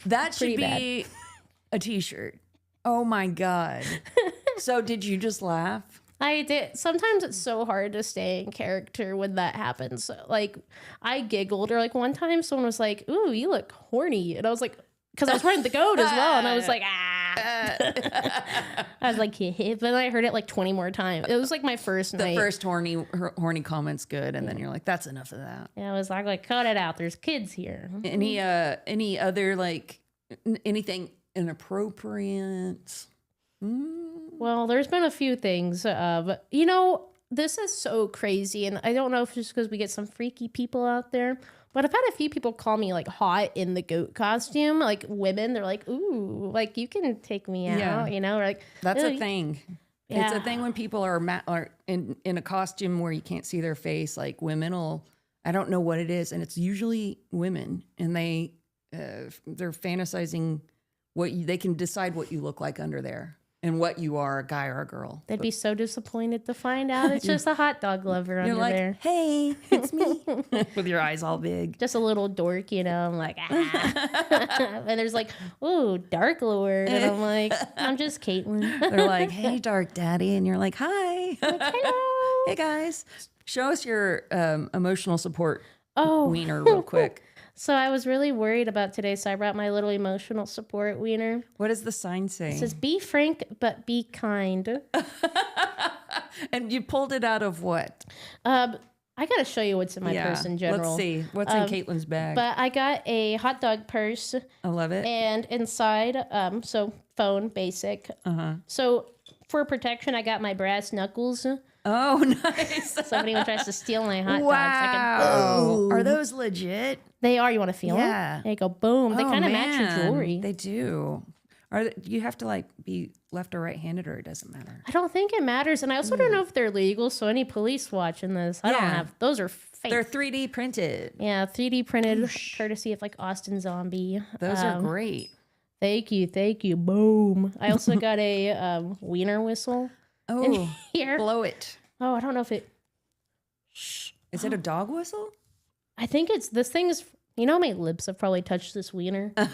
That should be a t-shirt. Oh my God. So did you just laugh? I did. Sometimes it's so hard to stay in character when that happens. Like, I giggled, or like one time someone was like, ooh, you look horny. And I was like, because I was wearing the goat as well. And I was like, I was like, yeah. But then I heard it like 20 more times. It was like my first night. The first horny comment's good. And then you're like, that's enough of that. Yeah, I was like, cut it out. There's kids here. Any other, like, anything inappropriate? Well, there's been a few things. You know, this is so crazy. And I don't know if it's just because we get some freaky people out there. But I've had a few people call me like hot in the goat costume. Like women, they're like, ooh, like you can take me out, you know? Or like, that's a thing. Yeah. It's a thing when people are in a costume where you can't see their face. Like women will, I don't know what it is. And it's usually women. And they're fantasizing they can decide what you look like under there. And what you are, a guy or a girl. They'd be so disappointed to find out it's just a hot dog lover under like, there. Hey, it's me. With your eyes all big. Just a little dork, you know. I'm like, ah. And there's like, ooh, Dark Lord. And I'm like, I'm just Kaitlyn. They're like, hey, Dark Daddy. And you're like, hi. Like, hello. Hey, guys. Show us your emotional support wiener real quick. So I was really worried about today, so I brought my little emotional support wiener. What does the sign say? It says, be frank, but be kind. And you pulled it out of what? I got to show you what's in my purse in general. Let's see. What's in Kaitlyn's bag? But I got a hot dog purse. I love it. And inside, so phone, basic. So for protection, I got my brass knuckles. Oh, nice. So if anyone tries to steal my hot dogs, I can... Are those legit? They are. You want to feel them? There you go. Boom. They kind of match your jewelry. They do. Do you have to like be left or right-handed, or it doesn't matter? I don't think it matters. And I also don't know if they're legal. So any police watching this, I don't have. Those are fake. They're 3D printed. Yeah, 3D printed, courtesy of like Austin Zombie. Those are great. Thank you. Thank you. Boom. I also got a wiener whistle. Oh, here. Blow it. Oh, I don't know if it... Is it a dog whistle? I think it's... This thing is... You know, my lips have probably touched this wiener. This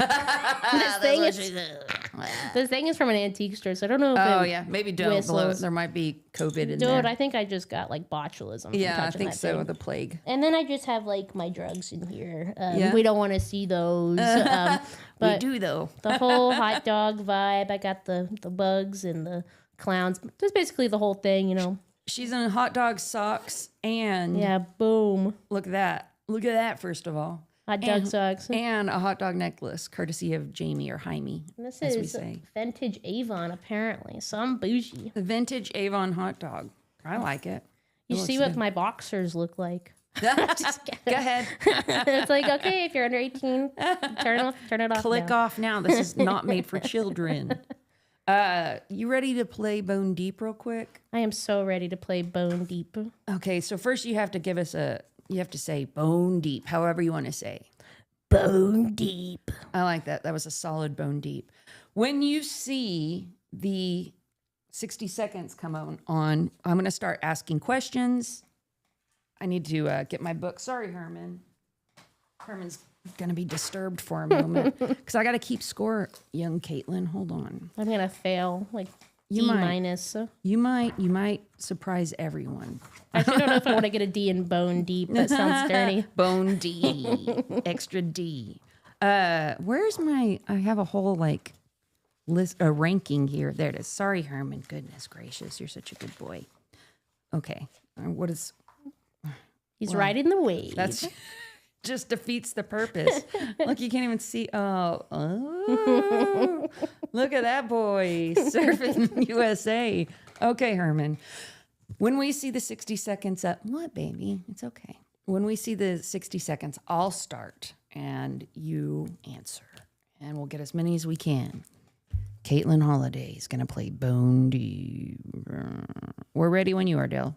thing is from an antique store, so I don't know if maybe don't. There might be COVID in there. Dude, I think I just got like botulism. Yeah, I think so. The plague. And then I just have like my drugs in here. We don't want to see those. But we do though. The whole hot dog vibe. I got the bugs and the clowns. That's basically the whole thing, you know. She's in hot dog socks and... Yeah, boom. Look at that. Look at that, first of all. Hot dog socks. And a hot dog necklace, courtesy of Jamie or Jaime, this is vintage Avon, apparently. So I'm bougie. The vintage Avon hot dog. I like it. You see what my boxers look like. Go ahead. It's like, okay, if you're under 18, turn it off. Click off now. This is not made for children. You ready to play Bone Deep real quick? I am so ready to play Bone Deep. Okay, so first you have to give us you have to say Bone Deep, however you want to say. Bone Deep. I like that. That was a solid Bone Deep. When you see the 60 seconds come on, I'm going to start asking questions. I need to get my book. Sorry, Herman. Herman's going to be disturbed for a moment because I got to keep score, young Kaitlyn. Hold on. I'm going to fail, like You D might. minus. You might surprise everyone. Actually, I don't know if I want to get a D in Bone Deep. That sounds dirty. Bone D. Extra D. Where's my, I have a whole like list, a ranking here. There it is. Sorry, Herman. Goodness gracious. You're such a good boy. Okay. What is, He's riding the wave. that's just defeats the purpose. Look, you can't even see. Oh, look at that boy surfing USA. Okay, Herman. When we see the 60 seconds up, what, baby? It's okay. When we see the 60 seconds, I'll start and you answer. And we'll get as many as we can. Kaitlyn Holliday is going to play Bone Deep. We're ready when you are, Dale.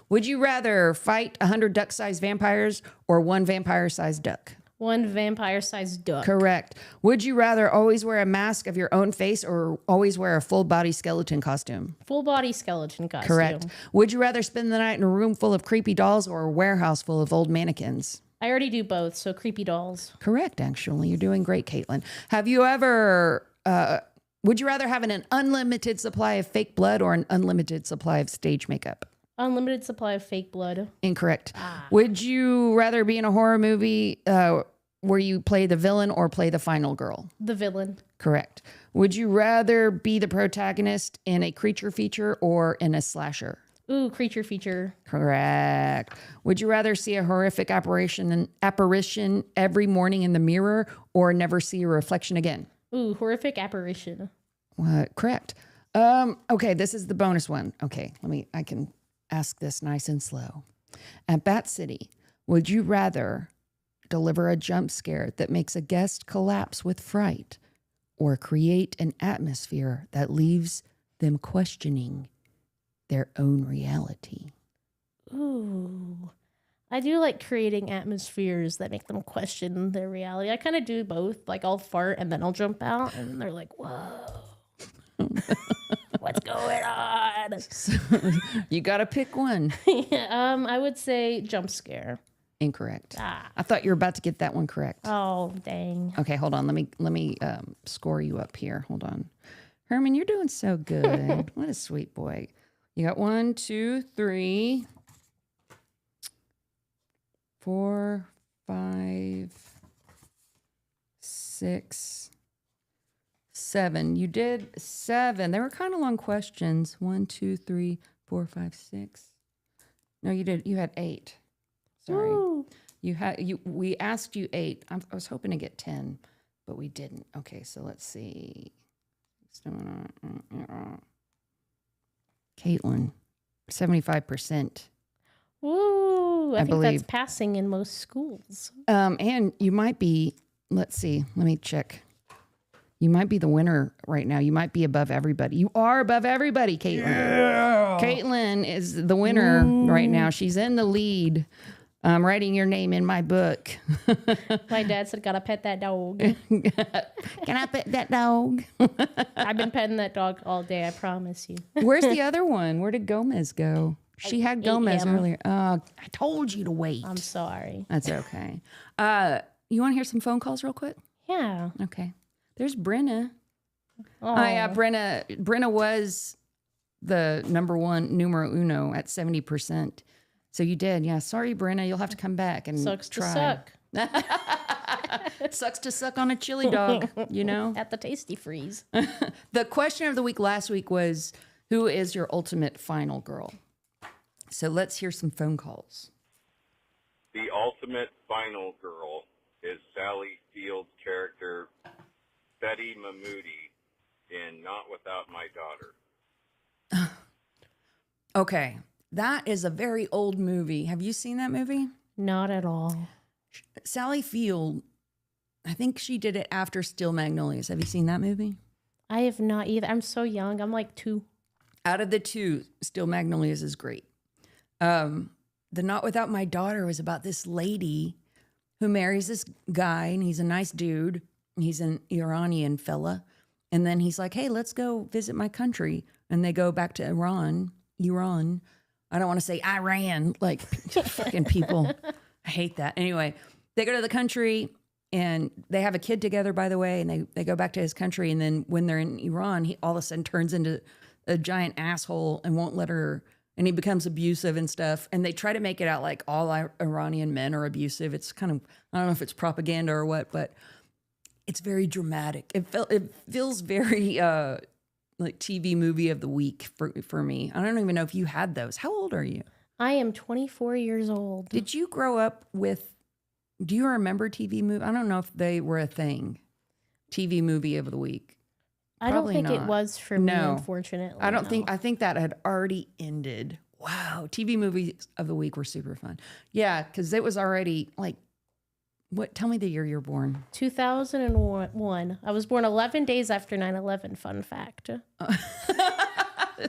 Would you rather fight 100 duck-sized vampires or one vampire-sized duck? One vampire-sized duck. Correct. Would you rather always wear a mask of your own face or always wear a full-body skeleton costume? Full-body skeleton costume. Correct. Would you rather spend the night in a room full of creepy dolls or a warehouse full of old mannequins? I already do both, so creepy dolls. Correct, actually. You're doing great, Kaitlyn. Have you ever... would you rather have an unlimited supply of fake blood or an unlimited supply of stage makeup? Unlimited supply of fake blood. Incorrect. Would you rather be in a horror movie where you play the villain or play the final girl? The villain. Correct. Would you rather be the protagonist in a creature feature or in a slasher? Ooh, creature feature. Correct. Would you rather see a horrific apparition every morning in the mirror or never see a reflection again? Ooh, horrific apparition. Correct. Okay, this is the bonus one. Okay, I can ask this nice and slow. At Bat City, would you rather deliver a jump scare that makes a guest collapse with fright or create an atmosphere that leaves them questioning their own reality? Ooh. I do like creating atmospheres that make them question their reality. I kind of do both. Like I'll fart and then I'll jump out and they're like, whoa. What's going on? You got to pick one. I would say jump scare. Incorrect. I thought you were about to get that one correct. Oh, dang. Okay, hold on. Let me score you up here. Hold on. Herman, you're doing so good. What a sweet boy. You got 1, 2, 3, 4, 5, 6, 7. You did 7. They were kind of long questions. 1, 2, 3, 4, 5, 6. No, you did. You had 8. Sorry. Ooh. We asked you 8. I was hoping to get 10, but we didn't. Okay, so let's see. Kaitlyn, 75%. Ooh, I think believe. that's passing in most schools. And you might be, let's see, let me check. You might be the winner right now. You might be above everybody. You are above everybody, Kaitlyn. Yeah. Kaitlyn is the winner right now. She's in the lead. I'm writing your name in my book. My dad said, gotta pet that dog. Can I pet that dog? I've been petting that dog all day, I promise you. Where's the other one? Where did Gomez go? She had Gomez him. earlier. I told you to wait. I'm sorry. That's okay. You want to hear some phone calls real quick? Yeah. Okay. There's Brenna. Oh, Yeah, Brenna was the numero uno at 70%. So you did, yeah. Sorry, Brenna, you'll have to come back and sucks try. to suck. Sucks to suck on a chili dog, you know? At the Tasty Freeze. The question of the week last week was, who is your ultimate final girl? So let's hear some phone calls. The ultimate final girl is Sally Field's character, Betty Mahmoodi, in Not Without My Daughter. Okay. That is a very old movie. Have you seen that movie? Not at all. Sally Field I think she did it after Steel Magnolias. Have you seen that movie? I have not either. I'm so young. I'm like 2. Out of the 2, Steel Magnolias is great. The Not Without My Daughter was about this lady who marries this guy, and he's a nice dude. He's an Iranian fella. And then he's like, hey, let's go visit my country. And they go back to Iran. I don't want to say Iran, like fucking people. I hate that. Anyway, they go to the country and they have a kid together, by the way, and they go back to his country. And then when they're in Iran, he all of a sudden turns into a giant asshole and won't let her, and he becomes abusive and stuff. And they try to make it out like all Iranian men are abusive. It's kind of, I don't know if it's propaganda or what, but it's very dramatic. It feels very like TV movie of the week for me. I don't even know if you had those. How old are you? I am 24 years old. Did you grow up with, do you remember TV movie? I don't know if they were a thing. TV movie of the week. I Probably don't think not. it was for me, No. unfortunately. I don't no. think, I think that had already ended. Wow. TV movies of the week were super fun. Yeah. Cause it was already like, what? Tell me the year you're born. 2001. I was born 11 days after 9/11. Fun fact.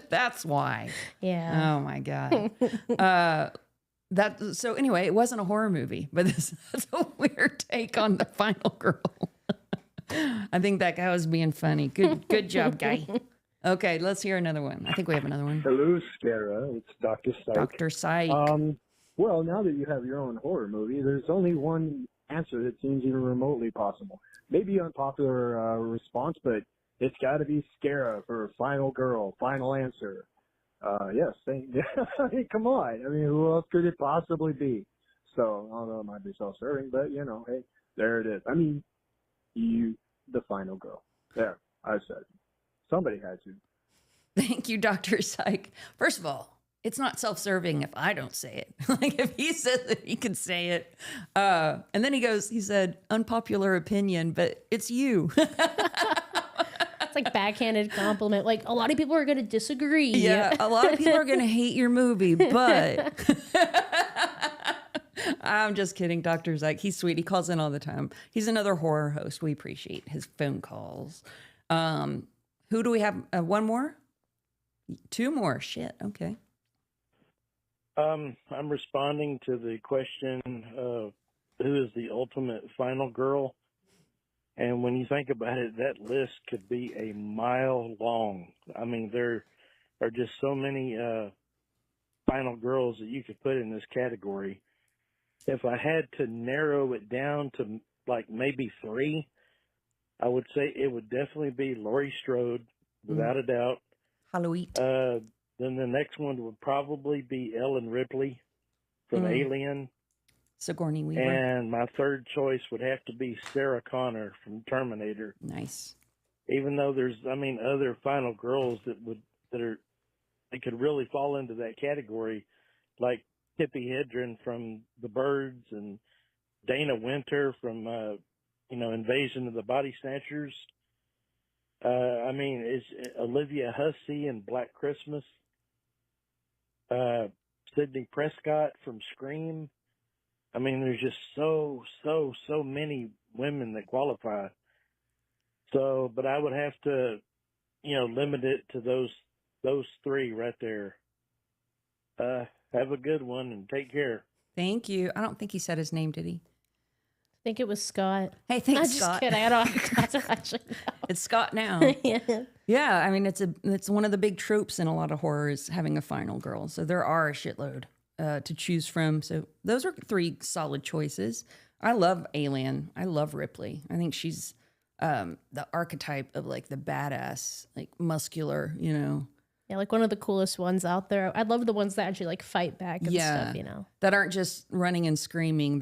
That's why. Yeah. Oh my God. So anyway, it wasn't a horror movie, but that's a weird take on the final girl. I think that guy was being funny. Good job, guy. Okay, let's hear another one. I think we have another one. Hello, Scarah. It's Dr. Psych. Dr. Psych. Well, now that you have your own horror movie, there's only one answer that seems even remotely possible. Maybe unpopular response, but it's got to be Scarah for final girl, final answer. Yes. I mean, come on. I mean, who else could it possibly be? So, although it might be self-serving, but, you know, hey, there it is. I mean, you, the final girl. There, I said it. Somebody had to. Thank you, Dr. Psych. First of all, it's not self-serving if I don't say it. Like if he says it, he can say it. And then he said, unpopular opinion, but it's you. It's like backhanded compliment. Like a lot of people are going to disagree. Yeah, a lot of people are going to hate your movie, but I'm just kidding, Dr. Psych. He's sweet. He calls in all the time. He's another horror host. We appreciate his phone calls. Who do we have? One more? 2 more. Shit. Okay. I'm responding to the question of who is the ultimate final girl. And when you think about it, that list could be a mile long. I mean, there are just so many final girls that you could put in this category. If I had to narrow it down to like maybe 3, I would say it would definitely be Laurie Strode, without a doubt. Halloween. Then the next one would probably be Ellen Ripley from Alien. Sigourney Weaver. And my third choice would have to be Sarah Connor from Terminator. Nice. Even though there's, other final girls they could really fall into that category, like Tippi Hedren from The Birds and Dana Winter from, Invasion of the Body Snatchers. It's Olivia Hussey in Black Christmas. Sidney Prescott from Scream. There's just so many women that qualify. So, but I would have to, limit it to those 3 right there. Have a good one and take care. Thank you. I don't think he said his name, did he? I think it was Scott. Hey, thanks, I'm Scott. just kidding. I don't actually know. It's Scott now. Yeah. Yeah, it's one of the big tropes in a lot of horror is having a final girl. So there are a shitload to choose from. So those are 3 solid choices. I love Alien. I love Ripley. I think she's the archetype of like the badass, like muscular, Yeah, like one of the coolest ones out there. I love the ones that actually like fight back and stuff, that aren't just running and screaming.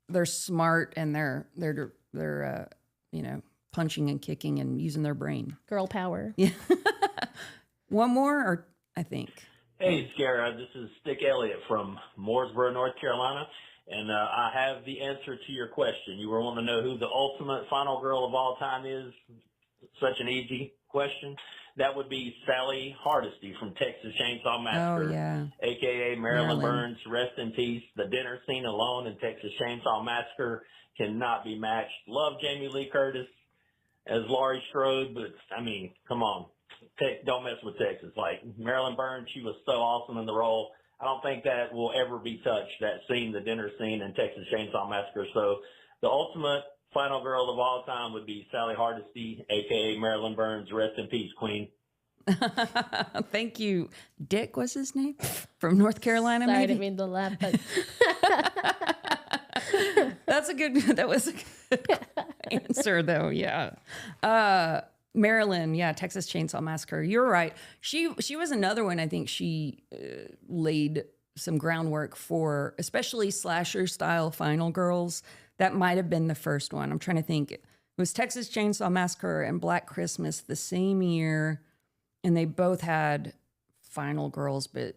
They're smart and they're punching and kicking and using their brain. Girl power. Yeah. One more, or I think. Hey, Scarah, this is Stick Elliott from Mooresboro, North Carolina, and I have the answer to your question. You were wanting to know who the ultimate final girl of all time is. such an easy question. That would be Sally Hardesty from Texas Chainsaw Massacre, Oh, yeah. a.k.a. Marilyn. Marilyn Burns. Rest in peace. The dinner scene alone in Texas Chainsaw Massacre cannot be matched. Love Jamie Lee Curtis as Laurie Strode, but, I mean, come on. Don't mess with Texas. Like, Marilyn Burns, she was so awesome in the role. I don't think that will ever be touched, that scene, the dinner scene in Texas Chainsaw Massacre. So the ultimate final girl of all time would be Sally Hardesty, a.k.a. Marilyn Burns. Rest in peace, Queen. Thank you. Dick was his name? From North Carolina, Sorry, I maybe? didn't mean to laugh, but That was a good answer, though, yeah. Marilyn, yeah, Texas Chainsaw Massacre. You're right. She was another one. I think she laid some groundwork for, especially slasher style final girls. That might have been the first one. I'm trying to think. It was Texas Chainsaw Massacre and Black Christmas the same year, and they both had final girls. But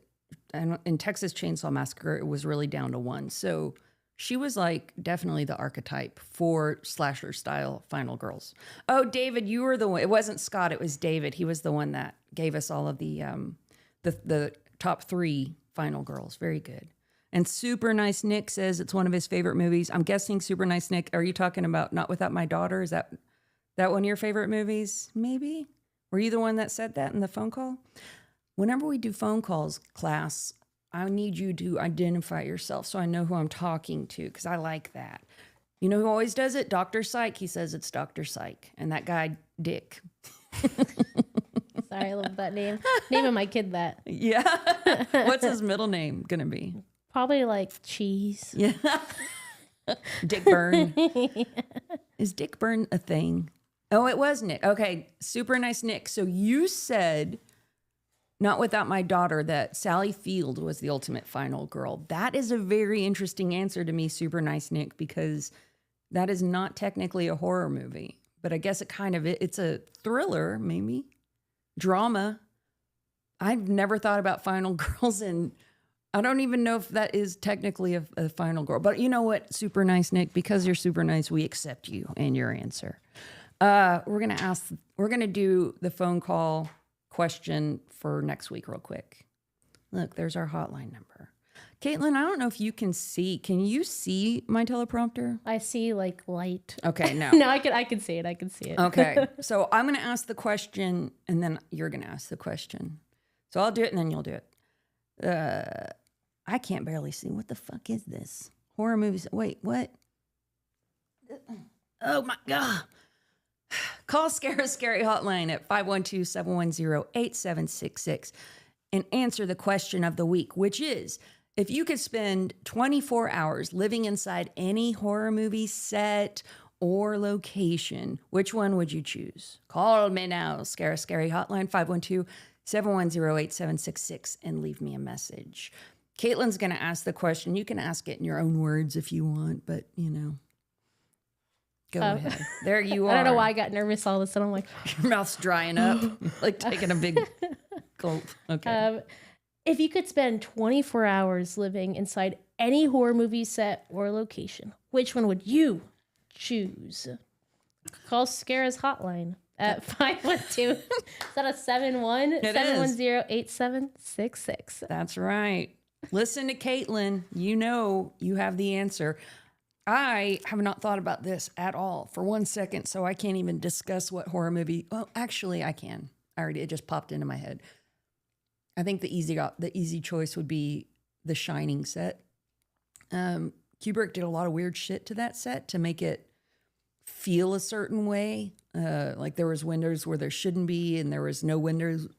in Texas Chainsaw Massacre, it was really down to one. So she was like definitely the archetype for slasher style final girls. Oh, David, you were the one. It wasn't Scott. It was David. He was the one that gave us all of the top 3 final girls. Very good. And Super Nice Nick says it's one of his favorite movies. I'm guessing Super Nice Nick. Are you talking about Not Without My Daughter? Is that one of your favorite movies? Maybe. Were you the one that said that in the phone call? Whenever we do phone calls, class, I need you to identify yourself so I know who I'm talking to, because I like that. You know who always does it? Dr. Psych. He says it's Dr. Psych. And that guy, Dick. sorry, I love that name. Naming my kid that. Yeah. What's his middle name going to be? Probably like Cheese. Yeah. Dick Byrne. Is Dick Byrne a thing? Oh, it was Nick. Okay. Super Nice Nick. So you said Not Without My Daughter that Sally Field was the ultimate final girl. That is a very interesting answer to me, Super Nice Nick, because that is not technically a horror movie, but I guess it's a thriller, maybe drama. I've never thought about final girls, and I don't even know if that is technically a final girl, but you know what? Super Nice Nick, because you're super nice, we accept you and your answer. We're going to do the phone call question for next week real quick. Look, there's our hotline number. Kaitlyn, I don't know if you can see. Can you see my teleprompter? I see like light. Okay, no. No, I can see it. I can see it. Okay. So I'm going to ask the question and then you're going to ask the question. So I'll do it and then you'll do it. I can't barely see. What the fuck is this? Horror movies. Wait, what? Oh my God. Call Scarah Scary Hotline at 512-710-8766 and answer the question of the week, which is, if you could spend 24 hours living inside any horror movie set or location, which one would you choose? Call me now, Scarah Scary Hotline, 512-710-8766, and leave me a message. Kaitlyn's going to ask the question. You can ask it in your own words if you want, but, you know. Go ahead. There you are. I don't know why I got nervous all of a sudden. I'm like, your mouth's drying up, like taking a big gulp. Okay. If you could spend 24 hours living inside any horror movie set or location, which one would you choose? Call Scarah's hotline at 512. Is that a 710-8766? That's right. Listen to Kaitlyn. You know you have the answer. I have not thought about this at all for 1 second, so I can't even discuss what horror movie. Well, actually, I can. It just popped into my head. I think the easy choice would be the Shining set. Kubrick did a lot of weird shit to that set to make it feel a certain way. Like there was windows where there shouldn't be, and there was no windows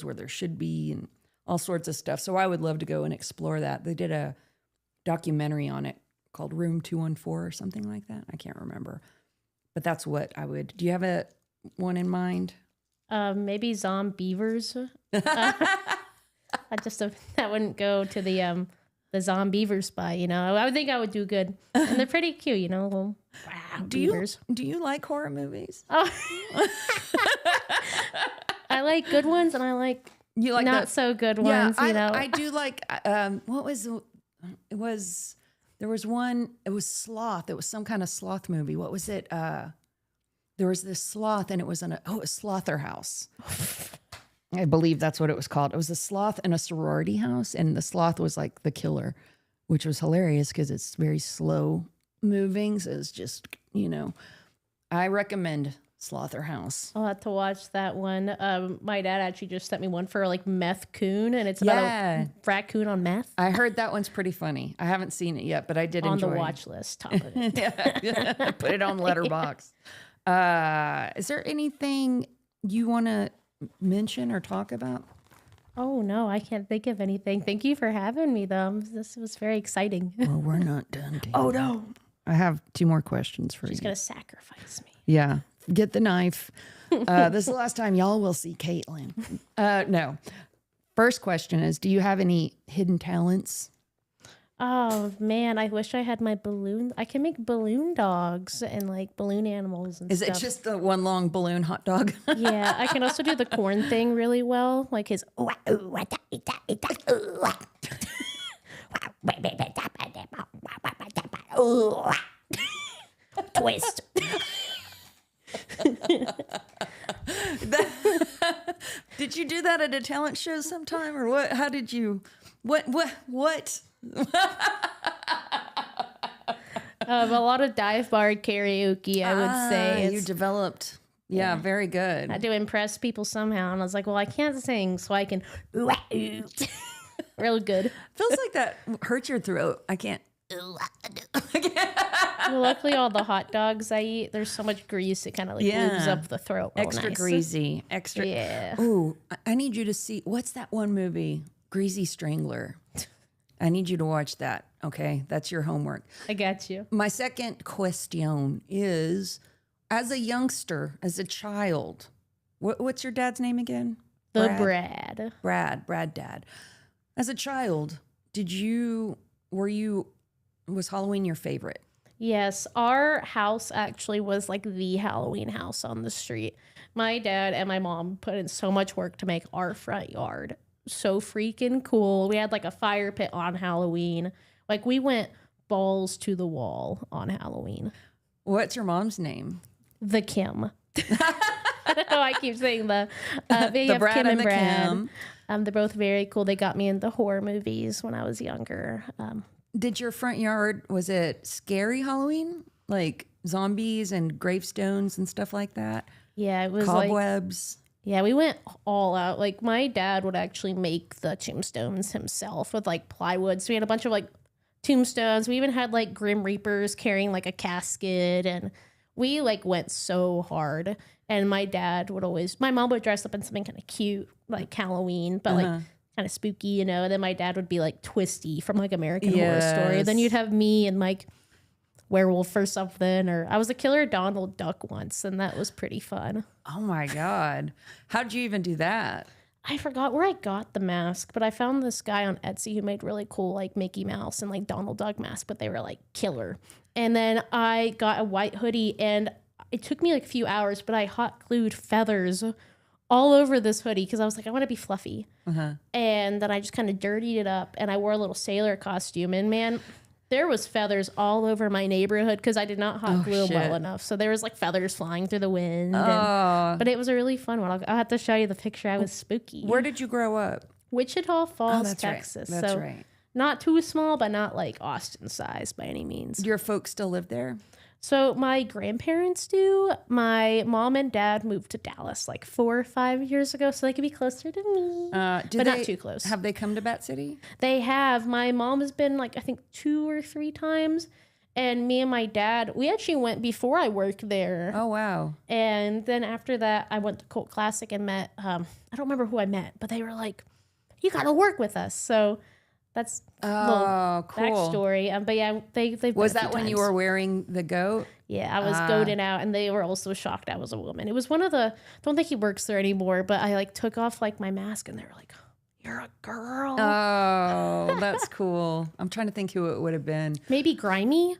where there should be, and all sorts of stuff. So I would love to go and explore that. They did a documentary on it called Room 214 or something like that. I can't remember. But that's what I would. Do you have one in mind? Maybe Zombievers. That wouldn't go to the Zombievers spy, you know. I would think I would do good. And they're pretty cute, you know, little beavers. Do you like horror movies? Oh. I like good ones and I like not so good ones, you know. I do like there was one, it was Sloth. It was some kind of sloth movie. What was it? there was this sloth, and it was a slother house. I believe that's what it was called. It was a sloth in a sorority house, and the sloth was like the killer, which was hilarious because it's very slow moving. So it's just, I recommend Slother House. I'll have to watch that one. My dad actually just sent me one for like Meth Coon, and it's about a raccoon on meth. I heard that one's pretty funny. I haven't seen it yet, but I did enjoy it. On the watch list, top of it. Yeah. Put it on Letterboxd. Is there anything you want to mention or talk about? Oh, no, I can't think of anything. Thank you for having me, though. This was very exciting. Well, we're not done. Oh, no. I have 2 more questions for you. She's going to sacrifice me. Yeah. Get the knife. This is the last time y'all will see Kaitlyn. No. First question is, do you have any hidden talents? Oh, man, I wish I had my balloon. I can make balloon dogs and like balloon animals and stuff. Is it just the one long balloon hot dog? Yeah, I can also do the corn thing really well. Like his twist. Did you do that at a talent show sometime, or what? How did you? What? A lot of dive bar karaoke, I would say. You developed. Yeah, very good. I had to impress people somehow, and I was like, well, I can't sing, so I can real good. Feels like that hurts your throat. I can't. Well, luckily, all the hot dogs I eat, there's so much grease, it kind of like lubes up the throat. Extra nice. Greasy. Extra. Yeah. Ooh, I need you to see, what's that one movie? Greasy Strangler. I need you to watch that. Okay, that's your homework. I got you. My second question is, as a youngster, as a child, what's your dad's name again? Brad. Brad dad. As a child, was Halloween your favorite? Yes, our house actually was like the Halloween house on the street. My dad and my mom put in so much work to make our front yard so freaking cool. We had like a fire pit on Halloween. Like we went balls to the wall on Halloween. What's your mom's name? The Kim. I don't know. I keep saying they have Brad Kim and the Brad. Kim. They're both very cool. They got me into horror movies when I was younger. Did your front yard, was it scary Halloween? Like zombies and gravestones and stuff like that? Yeah, it was cobwebs. Yeah, we went all out. Like my dad would actually make the tombstones himself with like plywood. So we had a bunch of like tombstones. We even had like Grim Reapers carrying like a casket, and we like went so hard. And my mom would dress up in something kind of cute, like Halloween, but like kind of spooky, And then my dad would be like Twisty from like American Horror Story. Then you'd have me and like werewolf or something, or I was a killer Donald Duck once, and that was pretty fun. Oh my God. How'd you even do that? I forgot where I got the mask, but I found this guy on Etsy who made really cool like Mickey Mouse and like Donald Duck mask, but they were like killer. And then I got a white hoodie, and it took me like a few hours, but I hot glued feathers all over this hoodie because I was like, I want to be fluffy. And then I just kind of dirtied it up, and I wore a little sailor costume, and man, there was feathers all over my neighborhood because I did not hot glue them well enough. So there was like feathers flying through the wind. But it was a really fun one. I'll have to show you the picture. I was spooky. Where did you grow up? Wichita Falls, Texas. Right. That's right. Not too small, but not like Austin size by any means. Do your folks still live there? So my grandparents do. My mom and dad moved to Dallas like 4 or 5 years ago, so they could be closer to me, but not too close. Have they come to Bat City? They have. My mom has been like, I think 2 or 3 times, and me and my dad, we actually went before I worked there. Oh, wow. And then after that, I went to Cult Classic and met, I don't remember who I met, but they were like, you got to work with us. So that's a little cool backstory. But yeah, they was that when you were wearing the goat? Yeah, I was goated out, and they were also shocked I was a woman. It was one of the, don't think he works there anymore, but I like took off like my mask, and they were like, you're a girl. Oh, that's cool. I'm trying to think who it would have been. Maybe Grimy.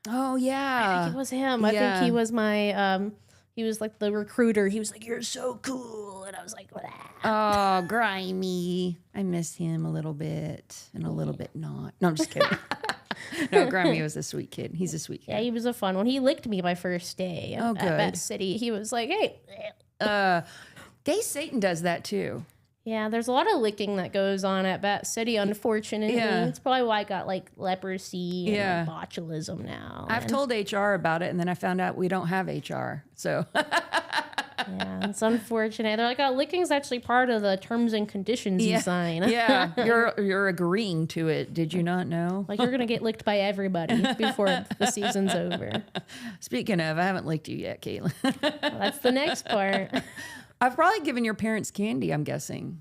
Oh yeah, I think it was him. I think he was my he was like the recruiter. He was like, you're so cool, and I was like, blah. Oh, Grimy. I miss him a little bit and a little bit not. No, I'm just kidding. No, Grummy was a sweet kid. He's a sweet Yeah, kid. he was a fun one. He licked me my first day Oh, at Bat good. City. He was like, hey. Gay Satan does that too. Yeah, there's a lot of licking that goes on at Bat City, unfortunately. Yeah. It's probably why I got like leprosy and Yeah. like, botulism now. I've told HR about it, and then I found out we don't have HR. So Yeah, it's unfortunate. They're like, oh, licking's actually part of the terms and conditions you sign. yeah, you're agreeing to it. Did you not know? Like, you're going to get licked by everybody before the season's over. Speaking of, I haven't licked you yet, Kaitlyn. Well, that's the next part. I've probably given your parents candy, I'm guessing.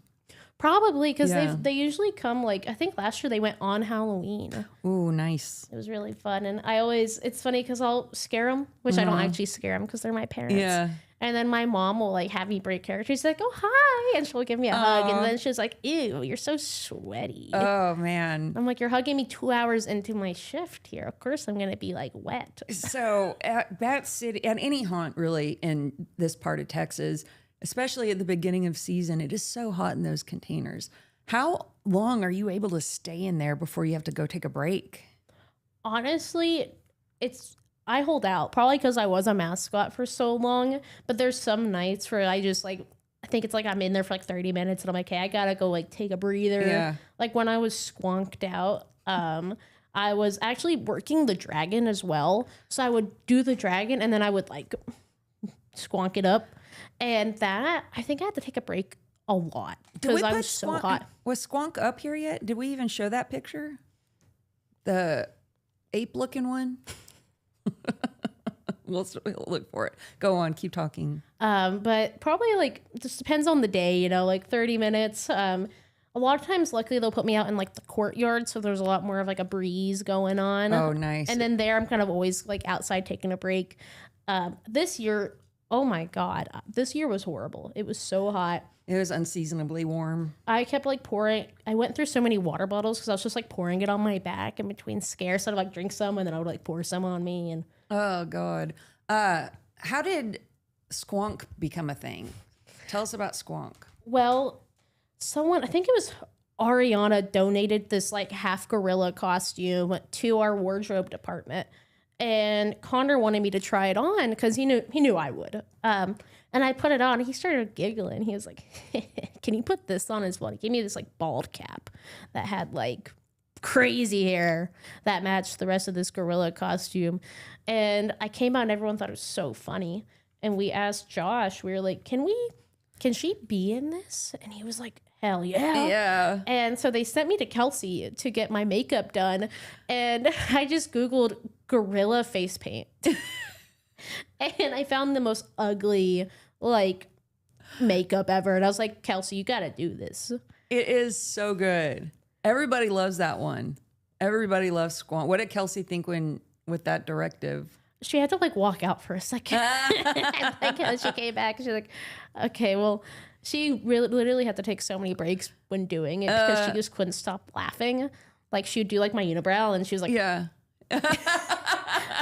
Probably, because Yeah. they usually come, like, I think last year they went on Halloween. Ooh, nice. It was really fun. And I always, it's funny because I'll scare them, which I don't actually scare them because they're my parents. Yeah. And then my mom will like have me break character. She's like, oh, hi. And she'll give me a hug. And then she's like, ew, you're so sweaty. Oh, man. I'm like, you're hugging me 2 hours into my shift here. Of course I'm going to be like wet. So at Bat City, at any haunt really in this part of Texas, especially at the beginning of season, it is so hot in those containers. How long are you able to stay in there before you have to go take a break? Honestly, I hold out probably because I was a mascot for so long, but there's some nights where I just like, I think it's like I'm in there for like 30 minutes and I'm like, okay, I gotta go like take a breather. Yeah. Like when I was squonked out, I was actually working the dragon as well. So I would do the dragon and then I would like squonk it up. And that, I think I had to take a break a lot because I was so hot. Was Squonk up here yet? Did we even show that picture? The ape looking one? We'll look for it. Go on, keep talking. But probably like just depends on the day, you know, like 30 minutes. A lot of times, luckily, they'll put me out in like the courtyard, so there's a lot more of like a breeze going on. Oh, nice. And then there, I'm kind of always like outside taking a break. This year, oh my God, this year was horrible. It was so hot. It was unseasonably warm. I kept like pouring. I went through so many water bottles because I was just like pouring it on my back in between scares. So I'd like drink some and then I would like pour some on me. And Oh, God. How did Squonk become a thing? Tell us about Squonk. well, someone, I think it was Ariana, donated this like half gorilla costume to our wardrobe department. And Connor wanted me to try it on because he knew I would. And I put it on. He started giggling. He was like, "Can you put this on as well?" He gave me this like bald cap that had like crazy hair that matched the rest of this gorilla costume. And I came out and everyone thought it was so funny. And we asked Josh, we were like, can she be in this? And he was like, hell yeah. Yeah. And so they sent me to Kelsey to get my makeup done. And I just Googled gorilla face paint. And I found the most ugly, like, makeup ever. And I was like, Kelsey, you got to do this. It is so good. Everybody loves that one. Everybody loves Squonk. What did Kelsey think with that directive? She had to, like, walk out for a second. And she came back and she's like, okay, well, she literally had to take so many breaks when doing it because she just couldn't stop laughing. Like, she would do, like, my unibrow and she was like, Yeah.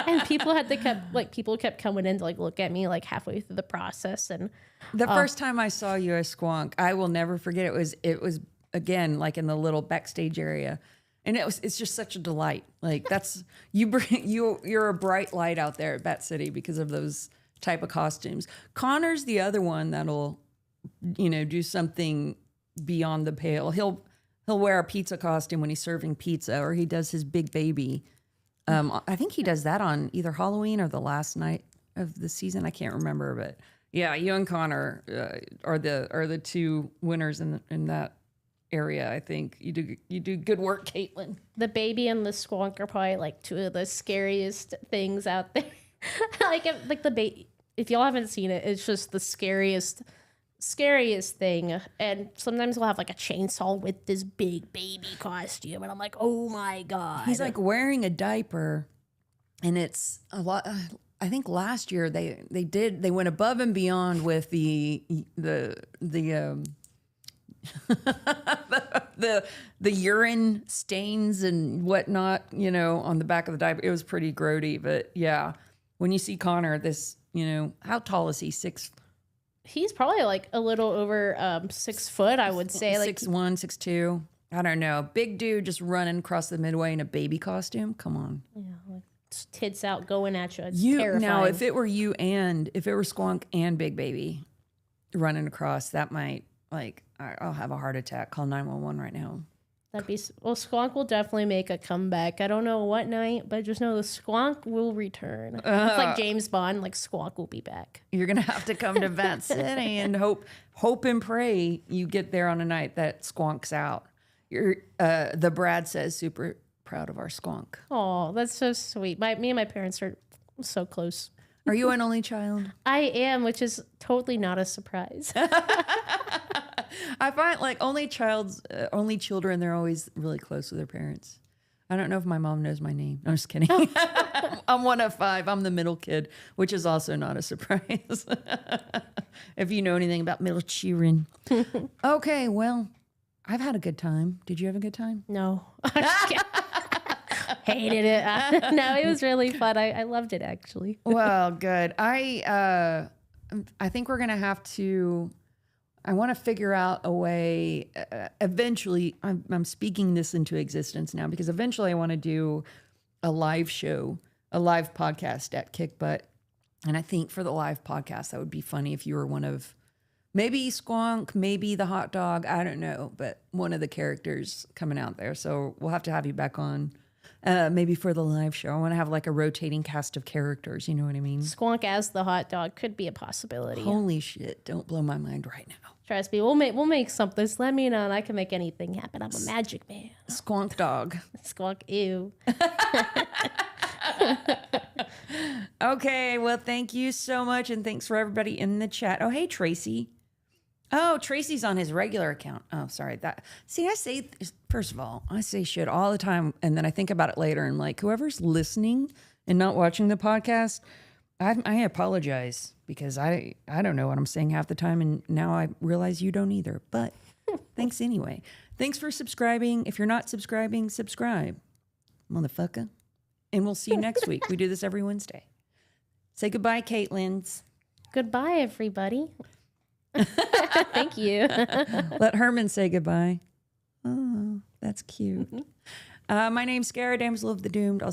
and people kept coming in to like look at me like halfway through the process. And The first time I saw you as Squonk, I will never forget. It was again like in the little backstage area, and it's just such a delight. Like you're a bright light out there at Bat City because of those type of costumes. Connor's the other one that'll do something beyond the pale. He'll wear a pizza costume when he's serving pizza, or he does his big baby. I think he does that on either Halloween or the last night of the season. I can't remember, but yeah, you and Connor are the two winners in that area. I think you do good work, Kaitlyn. the baby and the squonk are probably like two of the scariest things out there. like the baby, if y'all haven't seen it, it's just the scariest thing. And sometimes we'll have like a chainsaw with this big baby costume, and I'm like, oh my God. He's like wearing a diaper, and it's a lot. I think last year they went above and beyond with the urine stains and whatnot, on the back of the diaper. It was pretty grody, but yeah, when you see Connor, this, how tall is he? He's probably like a little over 6 foot, I would say. Like 6'1", 6'2". I don't know, big dude just running across the midway in a baby costume. Come on. Yeah, like tits out going at you. It's You terrifying. now, if it were you and if it were Squonk and Big Baby running across, that might I'll have a heart attack. Call 911 right now. That'd be well. Squonk will definitely make a comeback. I don't know what night, but just know the Squonk will return. It's like James Bond. Like Squonk will be back. You're gonna have to come to Bat City and hope and pray you get there on a night that Squonk's out. The Brad says super proud of our Squonk. Oh, that's so sweet. Me and my parents are so close. Are you an only child? I am, which is totally not a surprise. I find like only children, they're always really close with their parents. I don't know if my mom knows my name. I'm just kidding. I'm one of 5. I'm the middle kid, which is also not a surprise. If you know anything about middle children. Okay, well, I've had a good time. Did you have a good time? No. Hated it. No, it was really fun. I loved it, actually. Well, good. I think we're going to have to... I want to figure out a way, eventually, I'm speaking this into existence now, because eventually I want to do a live show, a live podcast at Kick Butt. And I think for the live podcast, that would be funny if you were one of, maybe Squonk, maybe the hot dog, I don't know, but one of the characters coming out there. So we'll have to have you back on, maybe for the live show. I want to have like a rotating cast of characters, you know what I mean? Squonk as the hot dog could be a possibility. Holy shit, don't blow my mind right now. Trust me, we'll make something. Just let me know and I can make anything happen. I'm a magic man. Squonk dog. Squonk, ew. Okay, well, thank you so much, and thanks for everybody in the chat. Oh, hey, Tracy. Oh, Tracy's on his regular account. Oh, sorry. First of all, I say shit all the time, and then I think about it later, and like, whoever's listening and not watching the podcast, I apologize, because I don't know what I'm saying half the time, and now I realize you don't either. But thanks anyway. Thanks for subscribing. If you're not subscribing, subscribe, motherfucker. And we'll see you next week. We do this every Wednesday. Say goodbye, Kaitlyn. Goodbye, everybody. Thank you. Let Herman say goodbye. Oh, that's cute. My name's Scarah, Damsel of the Doomed.